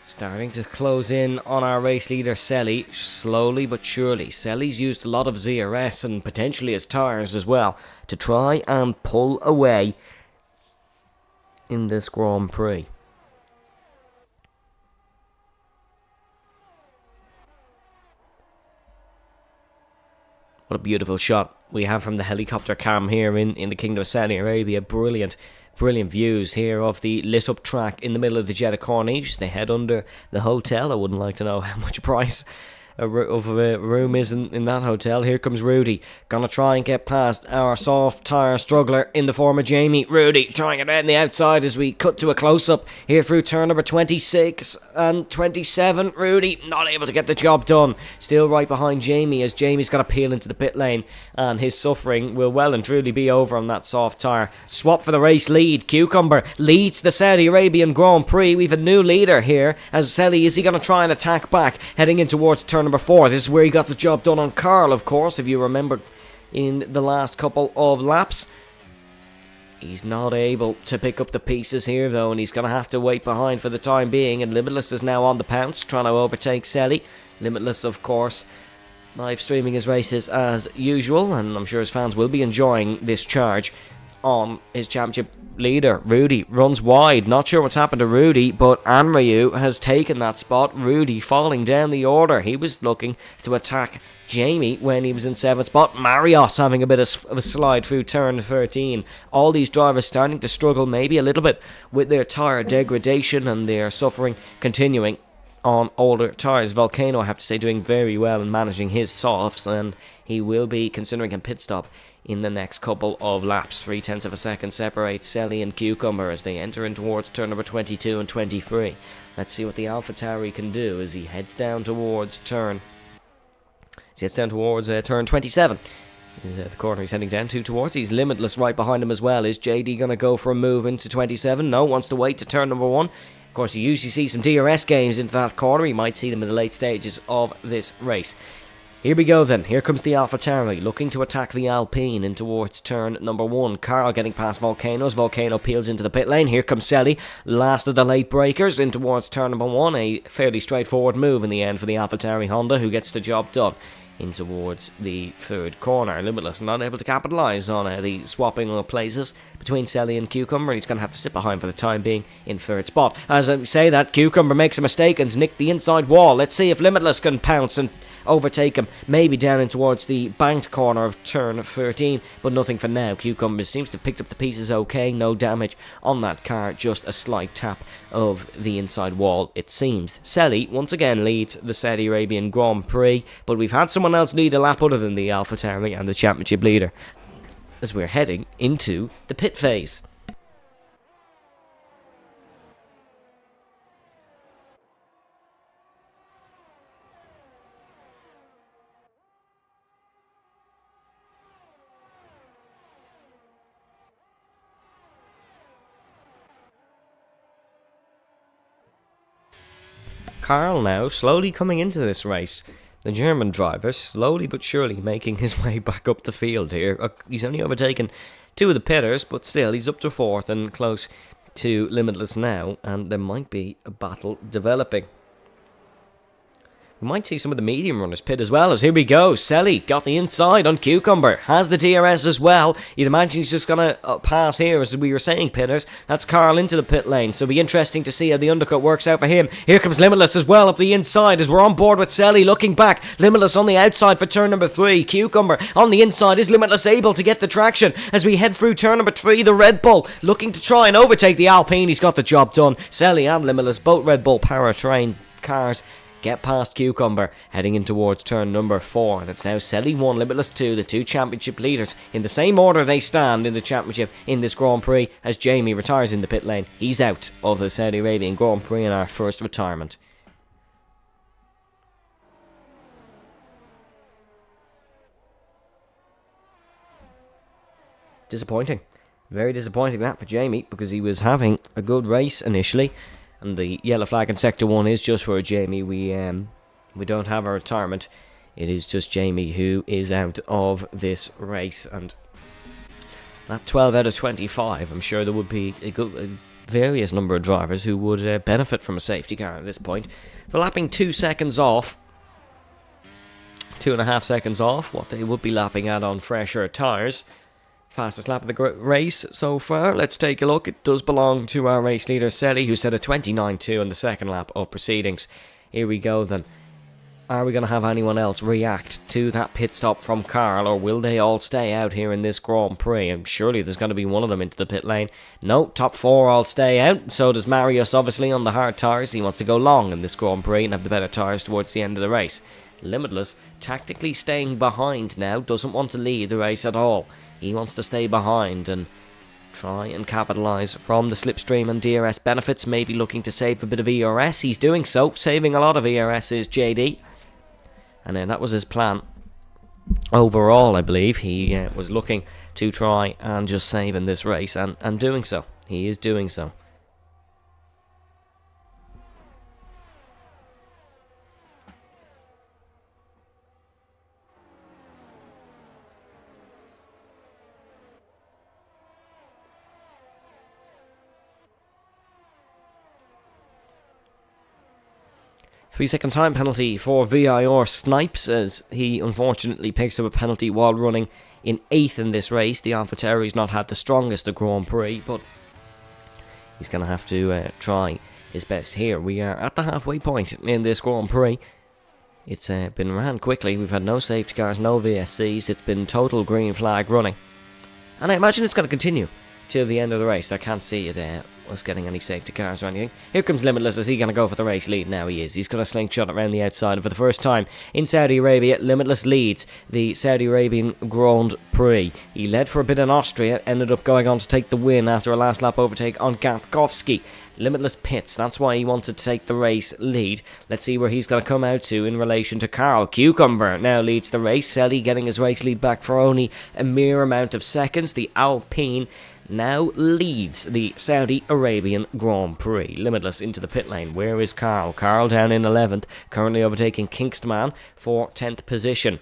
starting to close in on our race leader Selly, slowly but surely. Selly's used a lot of ZRS and potentially his tyres as well to try and pull away in this Grand Prix. What a beautiful shot we have from the helicopter cam here in the Kingdom of Saudi Arabia. Brilliant views here of the lit up track in the middle of the Jeddah Corniche. They head under the hotel. I wouldn't like to know how much price of a room is in that hotel. Here comes Rudy, gonna try and get past our soft tyre struggler in the form of Jamie. Rudy trying it out on the outside as we cut to a close-up here through turn number 26 and 27. Rudy not able to get the job done, still right behind Jamie as Jamie's got to peel into the pit lane, and his suffering will well and truly be over on that soft tyre. Swap for the race lead. Cucumber leads the Saudi Arabian Grand Prix. We've a new leader here as Selly. Is he going to try and attack back heading in towards turn number 4? This is where he got the job done on Carl, of course, if you remember in the last couple of laps. He's not able to pick up the pieces here though, and he's going to have to wait behind for the time being, and Limitless is now on the pounce trying to overtake Selly. Limitless, of course, live streaming his races as usual, and I'm sure his fans will be enjoying this charge on his championship leader. Rudy runs wide. Not sure what's happened to Rudy, but Anryu has taken that spot. Rudy falling down the order. He was looking to attack Jamie when he was in 7th spot. Marius having a bit of a slide through turn 13. All these drivers starting to struggle maybe a little bit with their tyre degradation and their suffering continuing on older tyres. Volcano, I have to say, doing very well in managing his softs, and he will be considering a pit stop in the next couple of laps. 0.3 of a second separates Selly and Cucumber as they enter in towards turn number 22 and 23. Let's see what the AlphaTauri can do as he heads down towards turn 27. Is the corner he's heading down towards. He's Limitless right behind him as well. Is JD going to go for a move into 27? No, wants to wait to turn number 1. Of course, you usually see some DRS games into that corner. You might see them in the late stages of this race. Here we go then. Here comes the AlphaTauri looking to attack the Alpine in towards turn number 1. Carl getting past Volcanoes. Volcano peels into the pit lane. Here comes Selly, last of the late breakers, in towards turn number 1. A fairly straightforward move in the end for the AlphaTauri Honda, who gets the job done in towards the 3rd corner. Limitless not able to capitalise on the swapping of places between Selly and Cucumber, and he's going to have to sit behind for the time being in 3rd spot. As I say that, Cucumber makes a mistake and nicked the inside wall. Let's see if Limitless can pounce and overtake him, maybe down in towards the banked corner of turn 13, but nothing for now. Cucumber seems to have picked up the pieces okay, no damage on that car, just a slight tap of the inside wall, it seems. Selly once again leads the Saudi Arabian Grand Prix, but we've had someone else lead a lap other than the AlphaTauri and the championship leader as we're heading into the pit phase. Carl now slowly coming into this race. The German driver slowly but surely making his way back up the field here. He's only overtaken 2 of the pitters, but still he's up to 4th and close to Limitless now, and there might be a battle developing. We might see some of the medium runners pit as well, as here we go. Selly got the inside on Cucumber, has the DRS as well. You'd imagine he's just going to pass here, as we were saying, pitters. That's Carl into the pit lane, so it'll be interesting to see how the undercut works out for him. Here comes Limitless as well up the inside, as we're on board with Selly looking back. Limitless on the outside for turn number 3. Cucumber on the inside. Is Limitless able to get the traction as we head through turn number 3? The Red Bull looking to try and overtake the Alpine. He's got the job done. Selly and Limitless, both Red Bull powertrain cars, get past Cucumber, heading in towards turn number 4. And it's now Selly 1, Limitless 2, the two championship leaders. In the same order they stand in the championship in this Grand Prix, as Jamie retires in the pit lane. He's out of the Saudi Arabian Grand Prix in our first retirement. Disappointing. Very disappointing that for Jamie, because he was having a good race initially. And the yellow flag in Sector 1 is just for Jamie. We don't have a retirement. It is just Jamie who is out of this race. And that 12 out of 25, I'm sure there would be a various number of drivers who would benefit from a safety car at this point. For lapping 2 seconds off, 2.5 seconds off, what they would be lapping at on fresher tyres. Fastest lap of the race so far. Let's take a look. It does belong to our race leader, Selly, who set a 29.2 in the second lap of proceedings. Here we go then. Are we going to have anyone else react to that pit stop from Carl, or will they all stay out here in this Grand Prix? And surely there's going to be one of them into the pit lane. No, top 4 all stay out. So does Marius, obviously, on the hard tyres. He wants to go long in this Grand Prix and have the better tyres towards the end of the race. Limitless, tactically staying behind now, doesn't want to lead the race at all. He wants to stay behind and try and capitalise from the slipstream and DRS benefits, maybe looking to save a bit of ERS. He's doing so, saving a lot of ERS is JD. And that was his plan. Overall, I believe, he was looking to try and just save in this race, and doing so. He is doing so. 3-second time penalty for VIR Snipes, as he unfortunately picks up a penalty while running in 8th in this race. The AlphaTauri's not had the strongest of Grand Prix, but he's going to have to try his best here. We are at the halfway point in this Grand Prix. It's been ran quickly. We've had no safety cars, no VSCs. It's been total green flag running. And I imagine it's going to continue till the end of the race. I can't see it us getting any safety cars or anything. Here comes Limitless. Is he going to go for the race lead? Now he is. He's going to slingshot around the outside. And for the first time in Saudi Arabia, Limitless leads the Saudi Arabian Grand Prix. He led for a bit in Austria, ended up going on to take the win after a last lap overtake on Gatkovsky. Limitless pits, that's why he wanted to take the race lead. Let's see where he's going to come out to in relation to Carl. Cucumber now leads the race. Selly getting his race lead back for only a mere amount of seconds. The Alpine now leads the Saudi Arabian Grand Prix. Limitless into the pit lane. Where is Carl? Carl down in 11th, currently overtaking Kingston for 10th position.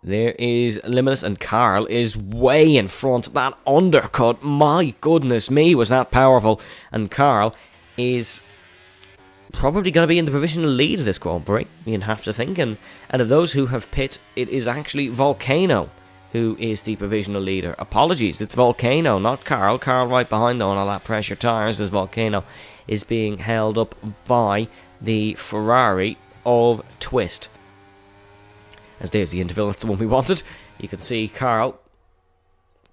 There is Limitless, and Carl is way in front. That undercut, my goodness me, was that powerful. And Carl is probably going to be in the provisional lead of this Grand Prix, you'd have to think. And of those who have pit, it is actually Volcano who is the provisional leader. Apologies, it's Volcano, not Carl. Carl right behind though on a lap pressure tyres, as Volcano is being held up by the Ferrari of Twist. As there's the interval, that's the one we wanted. You can see Carl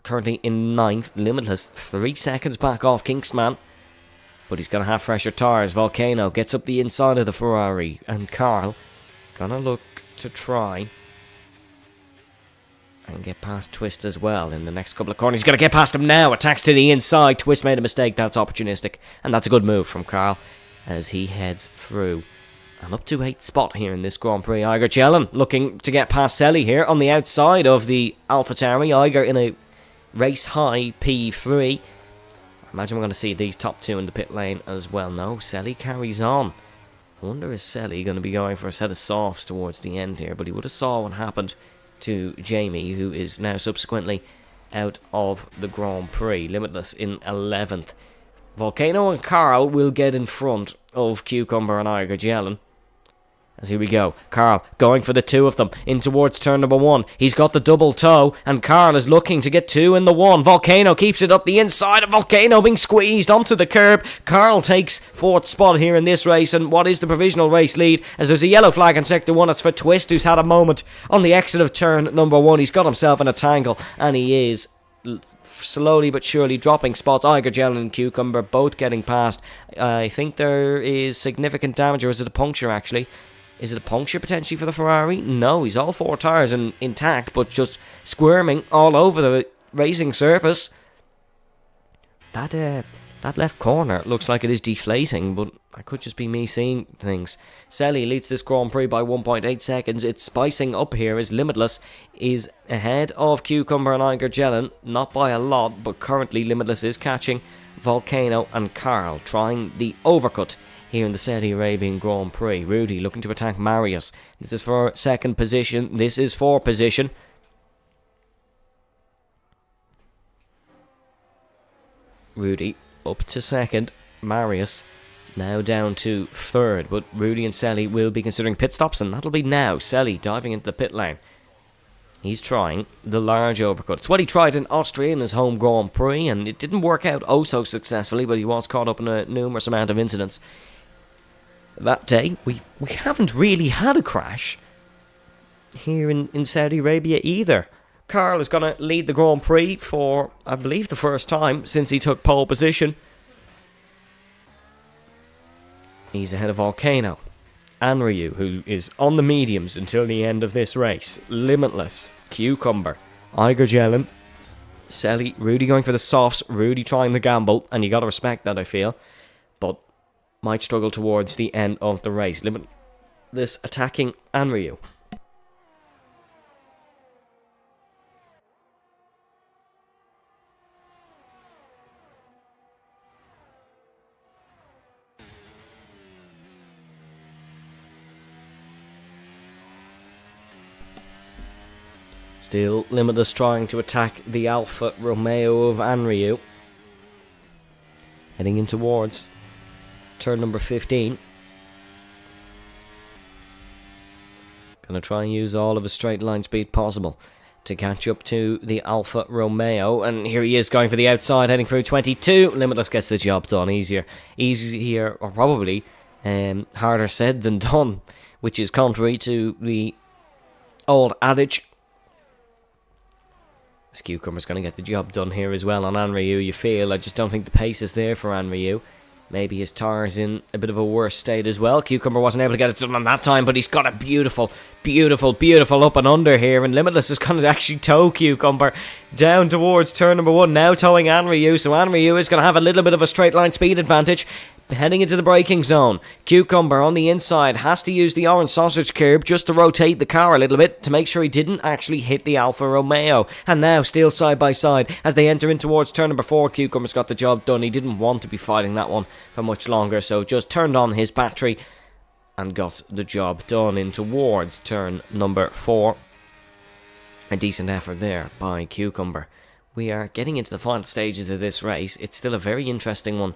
currently in 9th, Limitless 3 seconds back off Kingsman, but he's going to have fresher tyres. Volcano gets up the inside of the Ferrari, and Carl gonna look to try and get past Twist as well in the next couple of corners. He's going to get past him now, attacks to the inside. Twist made a mistake, that's opportunistic, and that's a good move from Carl as he heads through. And up to 8th spot here in this Grand Prix. Iger Chellan looking to get past Selly here on the outside of the AlphaTauri. Iger in a race high P3. I imagine we're going to see these top two in the pit lane as well. No, Selly carries on. I wonder, is Selly going to be going for a set of softs towards the end here? But he would have saw what happened to Jamie, who is now subsequently out of the Grand Prix. Limitless in 11th. Volcano and Carl will get in front of Cucumber and Iger. As here we go, Carl going for the two of them in towards turn number 1. He's got the double toe, and Carl is looking to get 2 in the 1. Volcano keeps it up the inside, of Volcano being squeezed onto the curb. Carl takes 4th spot here in this race, and what is the provisional race lead, as there's a yellow flag in sector 1. It's for Twist, who's had a moment on the exit of turn number 1. He's got himself in a tangle, and he is slowly but surely dropping spots. Iger and Cucumber both getting past. I think there is significant damage, or is it a puncture actually? Is it a puncture potentially for the Ferrari? No, he's all 4 tyres and intact, but just squirming all over the racing surface. That left corner looks like it is deflating, but that could just be me seeing things. Selly leads this Grand Prix by 1.8 seconds. It's spicing up here as Limitless is ahead of Cucumber and Iger, not by a lot, but currently Limitless is catching Volcano and Carl, trying the overcut here in the Saudi Arabian Grand Prix. Rudy looking to attack Marius. This is for 2nd position. This is for position. Rudy up to 2nd. Marius now down to 3rd. But Rudy and Selly will be considering pit stops, and that'll be now. Selly diving into the pit lane. He's trying the large overcut. It's what he tried in Austria in his home Grand Prix, and it didn't work out oh so successfully, but he was caught up in a numerous amount of incidents. That day, we haven't really had a crash here in Saudi Arabia either. Carl is going to lead the Grand Prix for, I believe, the first time since he took pole position. He's ahead of Volcano. Anryu, who is on the mediums until the end of this race. Limitless, Cucumber, Iger, Selly, Rudy going for the softs, Rudy trying the gamble, and you got to respect that, I feel. But might struggle towards the end of the race. Limitless attacking Anryu. Still Limitless trying to attack the Alfa Romeo of Anryu. Heading in towards turn number 15. Gonna try and use all of his straight line speed possible to catch up to the Alfa Romeo. And here he is going for the outside, heading through 22. Limitless gets the job done. Easier, or probably harder said than done, which is contrary to the old adage. This Cucumber's going to get the job done here as well on Anryu, you feel. I just don't think the pace is there for Anryu. Maybe his tyre's in a bit of a worse state as well. Cucumber wasn't able to get it done on that time, but he's got a beautiful up and under here. And Limitless is going to actually tow Cucumber down towards turn number 1. Now towing Anryu, so Anryu is going to have a little bit of a straight line speed advantage. Heading into the braking zone. Cucumber on the inside has to use the orange sausage curb just to rotate the car a little bit to make sure he didn't actually hit the Alfa Romeo. And now still side by side as they enter in towards turn number 4. Cucumber's got the job done. He didn't want to be fighting that one for much longer, so just turned on his battery and got the job done in towards turn number 4. A decent effort there by Cucumber. We are getting into the final stages of this race. It's still a very interesting one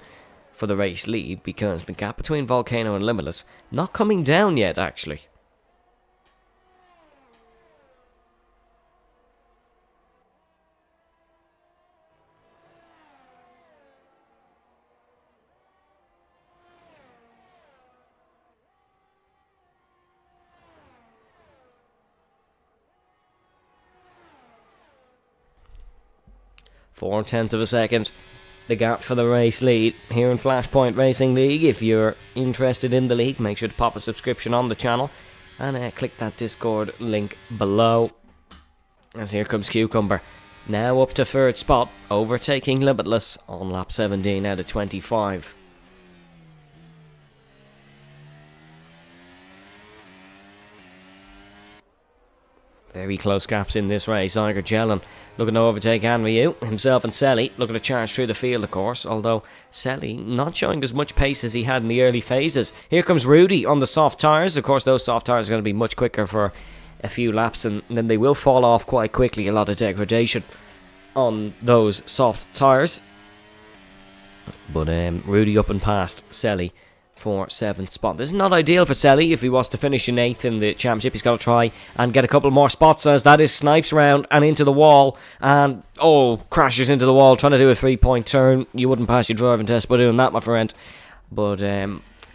for the race lead, because the gap between Volcano and Limitless not coming down yet, actually. Four-tenths of a second. The gap for the race lead here in Flashpoint Racing League. If you're interested in the league, make sure to pop a subscription on the channel and click that Discord link below. As here comes Cucumber, now up to 3rd spot, overtaking Limitless on lap 17 out of 25. Very close gaps in this race. Iger looking to overtake Anryu. Himself and Selly looking to charge through the field, of course. Although Selly not showing as much pace as he had in the early phases. Here comes Rudy on the soft tyres. Of course, those soft tyres are going to be much quicker for a few laps, and then they will fall off quite quickly. A lot of degradation on those soft tyres. But Rudy up and past Selly for 7th spot. This is not ideal for Selly if he wants to finish in 8th in the championship. He's got to try and get a couple more spots, as that is Snipes round and into the wall, and crashes into the wall trying to do a 3-point turn. You wouldn't pass your driving test by doing that, my friend. But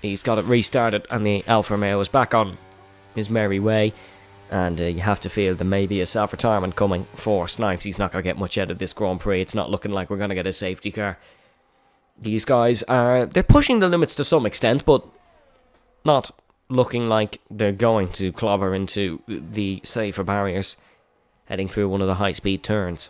he's got it restarted, and the Alfa Romeo is back on his merry way. And you have to feel there may be a self-retirement coming for Snipes. He's not going to get much out of this Grand Prix. It's not looking like we're going to get a safety car. These guys they're pushing the limits to some extent, but not looking like they're going to clobber into the safer barriers, heading through one of the high-speed turns.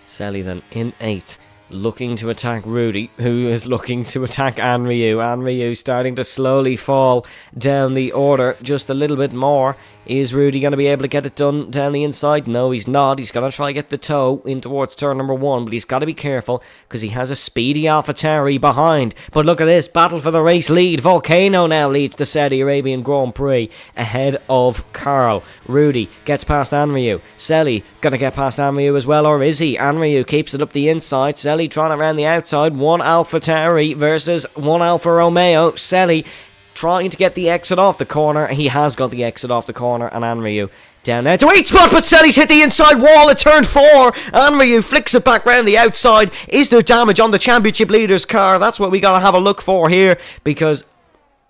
Selly then in 8th, looking to attack Rudy, who is looking to attack Anryu. Anryu starting to slowly fall down the order just a little bit more. Is Rudy going to be able to get it done down the inside? No, he's not. He's going to try to get the toe in towards turn number 1, but he's got to be careful because he has a speedy AlphaTauri behind. But look at this, battle for the race lead. Volcano now leads the Saudi Arabian Grand Prix ahead of Carl. Rudy gets past Anryu. Selly going to get past Anryu as well, or is he? Anryu keeps it up the inside. Selly trying around the outside. One AlphaTauri versus one Alfa Romeo. Selly trying to get the exit off the corner. He has got the exit off the corner, and Anryu down there to 8th spot, but Selly's hit the inside wall at turn 4. Anryu flicks it back round the outside. Is there damage on the championship leader's car? That's what we gotta have a look for here, because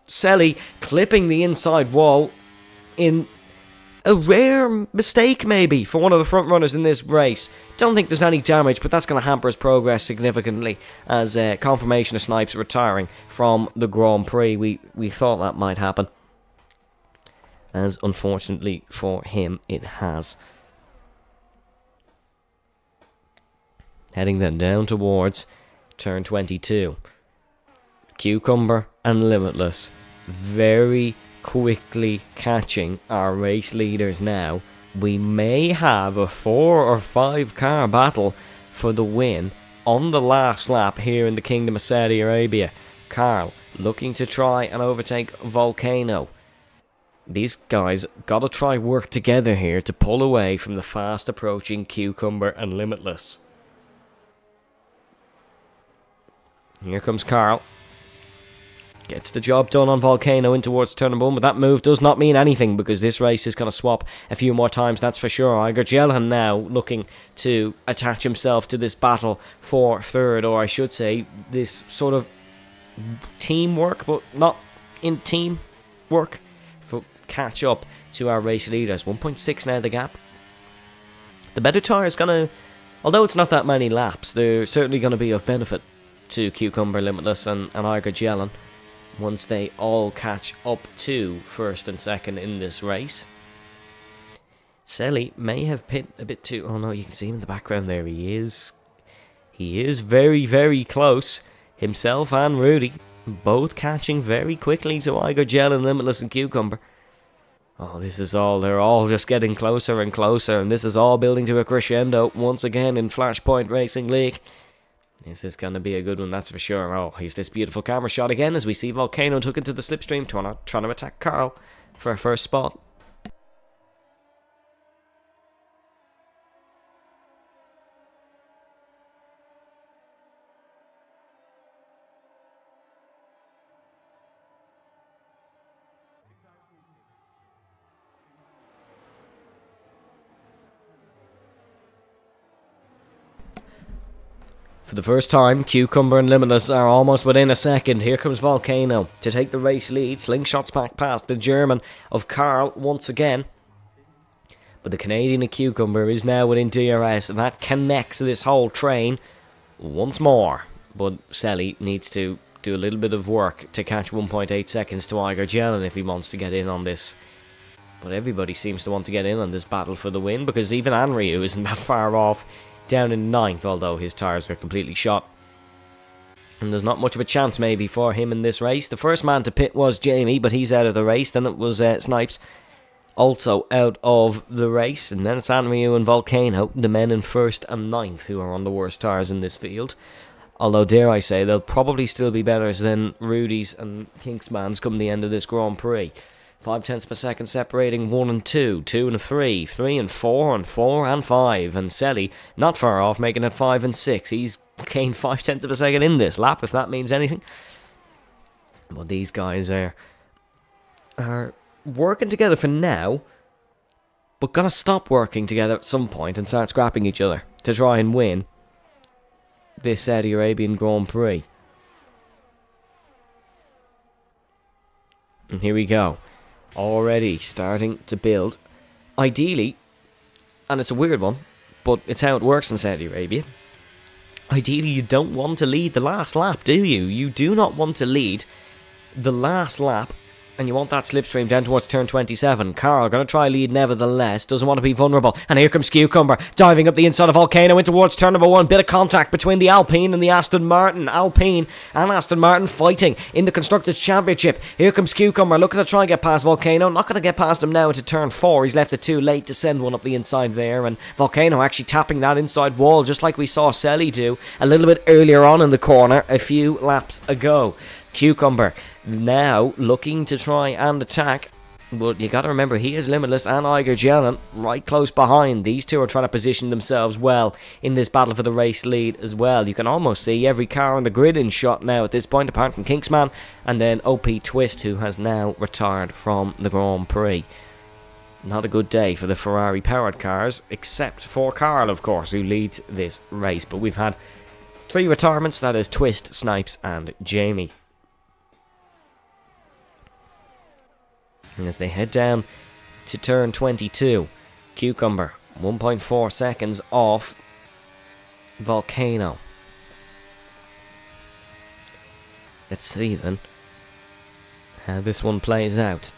Selly clipping the inside wall in a rare mistake, maybe, for one of the front runners in this race. Don't think there's any damage, but that's going to hamper his progress significantly, as confirmation of Snipes retiring from the Grand Prix. We thought that might happen, as unfortunately for him, it has. Heading then down towards turn 22. Cucumber and Limitless very quickly catching our race leaders now. We may have a 4 or 5 car battle for the win on the last lap here in the Kingdom of Saudi Arabia. Carl looking to try and overtake Volcano. These guys gotta try work together here to pull away from the fast approaching Cucumber and Limitless. Here comes Carl. Gets the job done on Volcano in towards turn number 1, but that move does not mean anything because this race is going to swap a few more times, that's for sure. Iger Jelhan now looking to attach himself to this battle for 3rd, or I should say, this sort of teamwork, but not in team work, for catch up to our race leaders. 1.6 now the gap. The better tyre is going to, although it's not that many laps, they're certainly going to be of benefit to Cucumber, Limitless and Iger Jelhan once they all catch up to 1st and 2nd in this race. Selly may have pit a bit too... Oh no, you can see him in the background there. He is very, very close. Himself and Rudy both catching very quickly to Iger Jelhan, Limitless and Cucumber. Oh, this is all... They're all just getting closer and closer, and this is all building to a crescendo once again in Flashpoint Racing League. This is going to be a good one, that's for sure. Oh, here's this beautiful camera shot again as we see Volcano took into the slipstream, trying to attack Carl for a 1st spot. For the first time, Cucumber and Limitless are almost within a second. Here comes Volcano to take the race lead. Slingshots back past the German of Carl once again. But the Canadian of Cucumber is now within DRS, and that connects this whole train once more. But Selly needs to do a little bit of work to catch 1.8 seconds to Iger Jelhan if he wants to get in on this. But everybody seems to want to get in on this battle for the win, because even Anryu isn't that far off, down in 9th, although his tyres are completely shot. And there's not much of a chance maybe for him in this race. The first man to pit was Jamie, but he's out of the race. Then it was Snipes, also out of the race. And then it's Anryu and Volcano, the men in 1st and 9th, who are on the worst tyres in this field. Although, dare I say, they'll probably still be better than Rudy's and Kingsman's come the end of this Grand Prix. 5/10 of a second separating 1 and 2, 2 and 3, 3 and 4, and 4 and 5. And Selly, not far off, making it 5 and 6. He's gained 5/10 of a second in this lap, if that means anything. But these guys are working together for now, but gonna stop working together at some point and start scrapping each other to try and win this Saudi Arabian Grand Prix. And here we go. Already starting to build. Ideally, and it's a weird one, but it's how it works in Saudi Arabia. Ideally, you don't want to lead the last lap, do you? You do not want to lead the last lap, and you want that slipstream down towards turn 27. Carl going to try lead nevertheless. Doesn't want to be vulnerable. And here comes Cucumber, diving up the inside of Volcano in towards turn number 1. Bit of contact between the Alpine and the Aston Martin. Alpine and Aston Martin fighting in the Constructors' Championship. Here comes Cucumber, looking to try and get past Volcano. Not going to get past him now into turn 4. He's left it too late to send one up the inside there. And Volcano actually tapping that inside wall, just like we saw Selly do a little bit earlier on in the corner a few laps ago. Cucumber now looking to try and attack, but you got to remember he is Limitless and Iger Jelen right close behind. These two are trying to position themselves well in this battle for the race lead as well. You can almost see every car on the grid in shot now at this point, apart from Kinksman and then OP Twist, who has now retired from the Grand Prix. Not a good day for the Ferrari powered cars, except for Carl, of course, who leads this race. But we've had 3 retirements, that is Twist, Snipes and Jamie. And as they head down to turn 22, Cucumber 1.4 seconds off Volcano. Let's see then how this one plays out.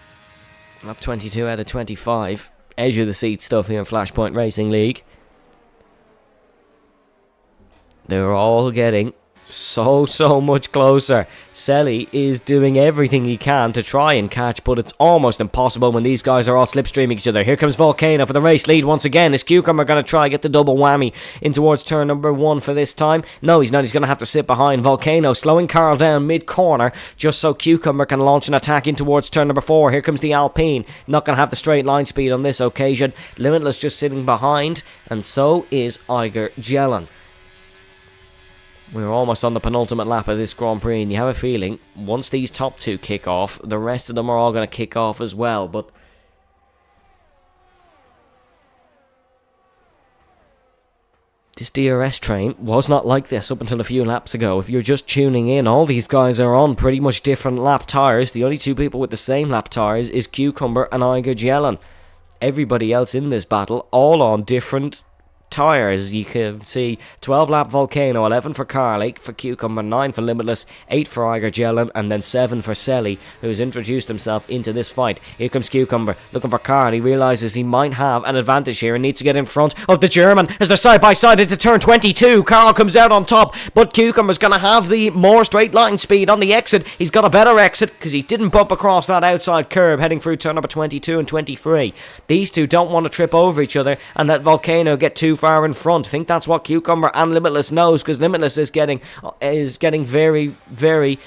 Up 22 out of 25. Edge of the seat stuff here in Flashpoint Racing League. They're all getting so much closer. Selly is doing everything he can to try and catch, but it's almost impossible when these guys are all slipstreaming each other. Here comes Volcano for the race lead once again. Is Cucumber going to try and get the double whammy in towards turn number 1 for this time? No, he's not. He's going to have to sit behind. Volcano slowing Carl down mid-corner just so Cucumber can launch an attack in towards turn number 4. Here comes the Alpine. Not going to have the straight line speed on this occasion. Limitless just sitting behind, and so is Iger Jelen. We're almost on the penultimate lap of this Grand Prix, and you have a feeling once these top 2 kick off, the rest of them are all going to kick off as well. But this DRS train was not like this up until a few laps ago. If you're just tuning in, all these guys are on pretty much different lap tyres. The only 2 people with the same lap tyres is Cucumber and Iger Jelen. Everybody else in this battle all on different tyres. You can see 12 lap Volcano, 11 for Carl, 8 for Cucumber, 9 for Limitless, 8 for Iger Jelen, and then 7 for Selly, who's introduced himself into this fight. Here comes Cucumber, looking for Carl. He realises he might have an advantage here and needs to get in front of the German as they're side by side into turn 22. Carl comes out on top, but Cucumber's going to have the more straight line speed on the exit. He's got a better exit because he didn't bump across that outside curb heading through turn number 22 and 23. These two don't want to trip over each other and let Volcano get too far in front. I think that's what Cucumber and Limitless knows, because Limitless is getting very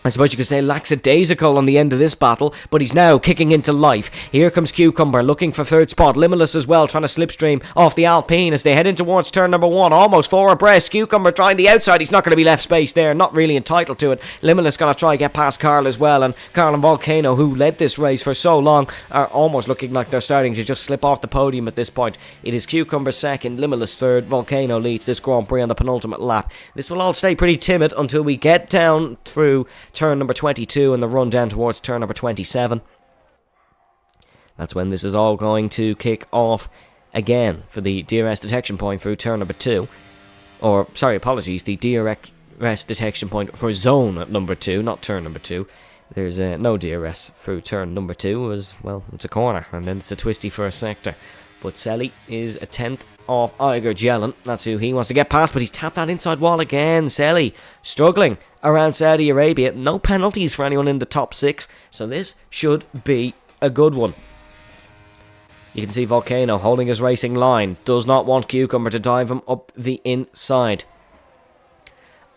I suppose you could say lackadaisical on the end of this battle, but he's now kicking into life. Here comes Cucumber, looking for third spot. Limitless as well, trying to slipstream off the Alpine as they head in towards turn number 1. Almost 4 abreast. Cucumber trying the outside. He's not going to be left space there. Not really entitled to it. Limitless going to try and get past Carl as well. And Carl and Volcano, who led this race for so long, are almost looking like they're starting to just slip off the podium at this point. It is Cucumber second, Limitless third. Volcano leads this Grand Prix on the penultimate lap. This will all stay pretty timid until we get down through turn number 22 and the run down towards turn number 27. That's when this is all going to kick off again for the DRS detection point through turn number 2. Or, sorry, apologies, the DRS detection point for zone number 2, not turn number 2. There's no DRS through turn number 2, as well, it's a corner, and then it's a twisty first sector. But Selly is a 10th off Iger Jelen. That's who he wants to get past, but he's tapped that inside wall again. Selly struggling around Saudi Arabia. No penalties for anyone in the top 6, so this should be a good one. You can see Volcano holding his racing line. Does not want Cucumber to dive him up the inside.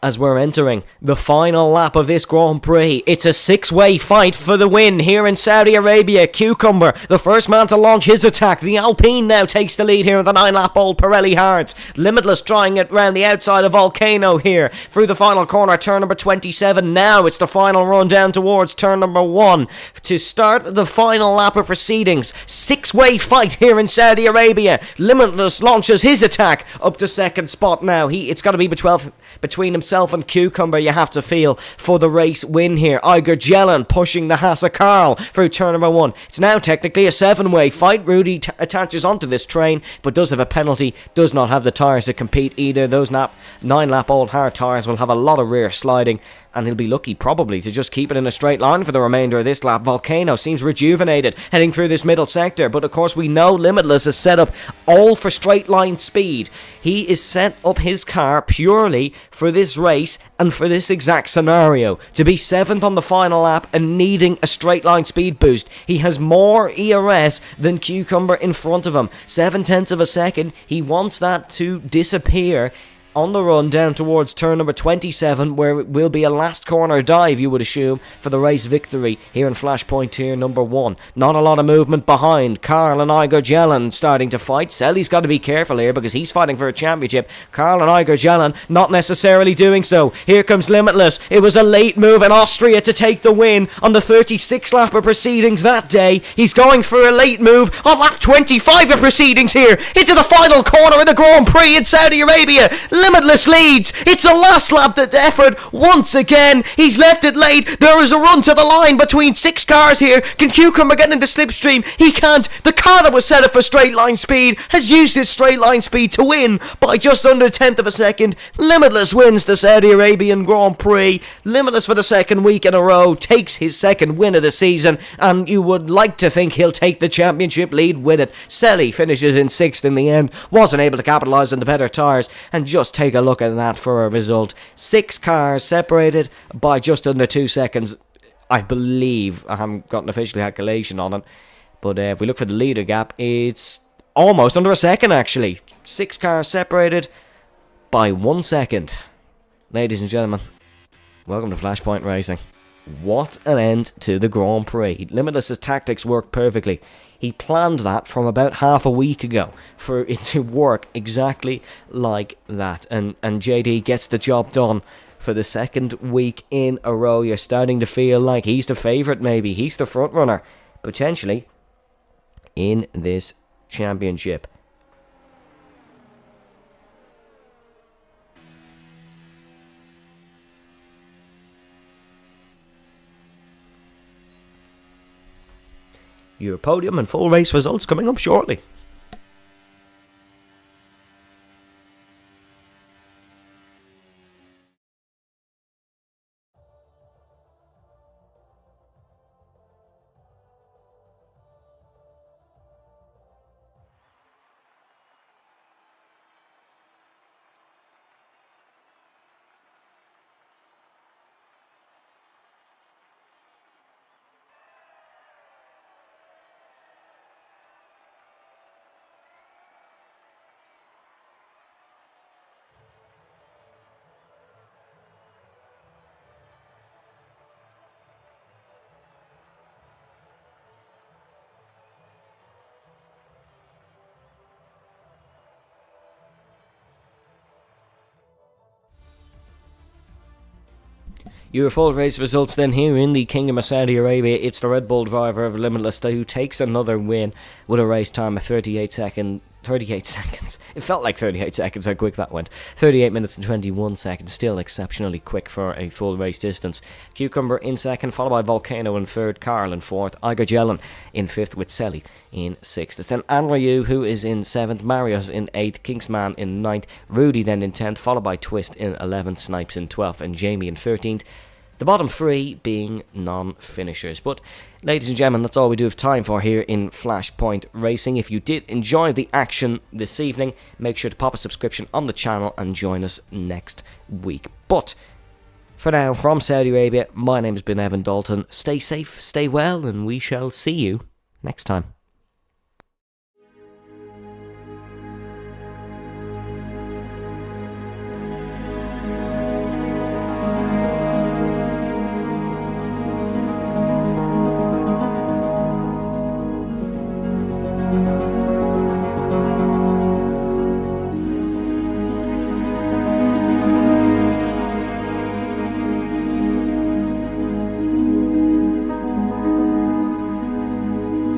as we're entering the final lap of this Grand Prix. It's a six-way fight for the win here in Saudi Arabia. Cucumber, the first man to launch his attack. The Alpine now takes the lead here in the 9-lap-old Pirelli Hards. Limitless drawing it round the outside of Volcano here through the final corner, turn number 27. Now it's the final run down towards turn number 1 to start the final lap of proceedings. Six-way fight here in Saudi Arabia. Limitless launches his attack up to second spot now. It's got to be between himself and Cucumber, you have to feel, for the race win here. Iger Jelen pushing the Hassa Karl through turn number 1. It's now technically a 7-way fight. Rudy attaches onto this train, but does have a penalty, does not have the tyres to compete either. Those 9-lap-old hard tyres will have a lot of rear sliding, and he'll be lucky probably to just keep it in a straight line for the remainder of this lap. Volcano seems rejuvenated heading through this middle sector, but of course we know Limitless is set up all for straight line speed. He is set up his car purely for this race and for this exact scenario, to be 7th on the final lap and needing a straight line speed boost. He has more ERS than Cucumber in front of him, 7/10 of a second. He wants that to disappear on the run down towards turn number 27, where it will be a last corner dive, you would assume, for the race victory here in Flashpoint tier number 1. Not a lot of movement behind. Karl and Iger Jelen starting to fight. Selly's got to be careful here because he's fighting for a championship. Karl and Iger Jelen not necessarily doing so. Here comes Limitless. It was a late move in Austria to take the win on the 36th lap of proceedings that day. He's going for a late move on lap 25 of proceedings here into the final corner of the Grand Prix in Saudi Arabia. Limitless leads. It's a last lap effort once again. He's left it late. There is a run to the line between 6 cars here. Can Cucumber get into slipstream? He can't. The car that was set up for straight line speed has used its straight line speed to win by just under a 10th of a second. Limitless wins the Saudi Arabian Grand Prix. Limitless for the second week in a row takes his second win of the season, and you would like to think he'll take the championship lead with it. Selly finishes in 6th in the end. Wasn't able to capitalise on the better tyres, and just take a look at that for a result. 6 cars separated by just under 2 seconds. I believe, I haven't got an official calculation on it, but if we look for the leader gap, it's almost under a second actually. 6 cars separated by 1 second. Ladies and gentlemen, welcome to Flashpoint Racing. What an end to the Grand Prix. Limitless's tactics worked perfectly. He planned that from about half a week ago for it to work exactly like that. And JD gets the job done for the second week in a row. You're starting to feel like he's the favourite maybe. He's the front runner, potentially, in this championship. Your podium and full race results coming up shortly. Your full race results then here in the Kingdom of Saudi Arabia. It's the Red Bull driver of Limitless who takes another win with a race time of 38 seconds. It felt like 38 seconds how quick that went. 38 minutes and 21 seconds. Still exceptionally quick for a full race distance. Cucumber in second, followed by Volcano in third, Karl in fourth, Iger Jelen in fifth with Selly in sixth. It's then Anryu who is in seventh, Marius in eighth, Kingsman in ninth, Rudy then in 10th, followed by Twist in 11th, Snipes in 12th, and Jamie in 13th. The bottom 3 being non-finishers. But, ladies and gentlemen, that's all we do have time for here in Flashpoint Racing. If you did enjoy the action this evening, make sure to pop a subscription on the channel and join us next week. But, for now, from Saudi Arabia, my name has been Evan Dalton. Stay safe, stay well, and we shall see you next time.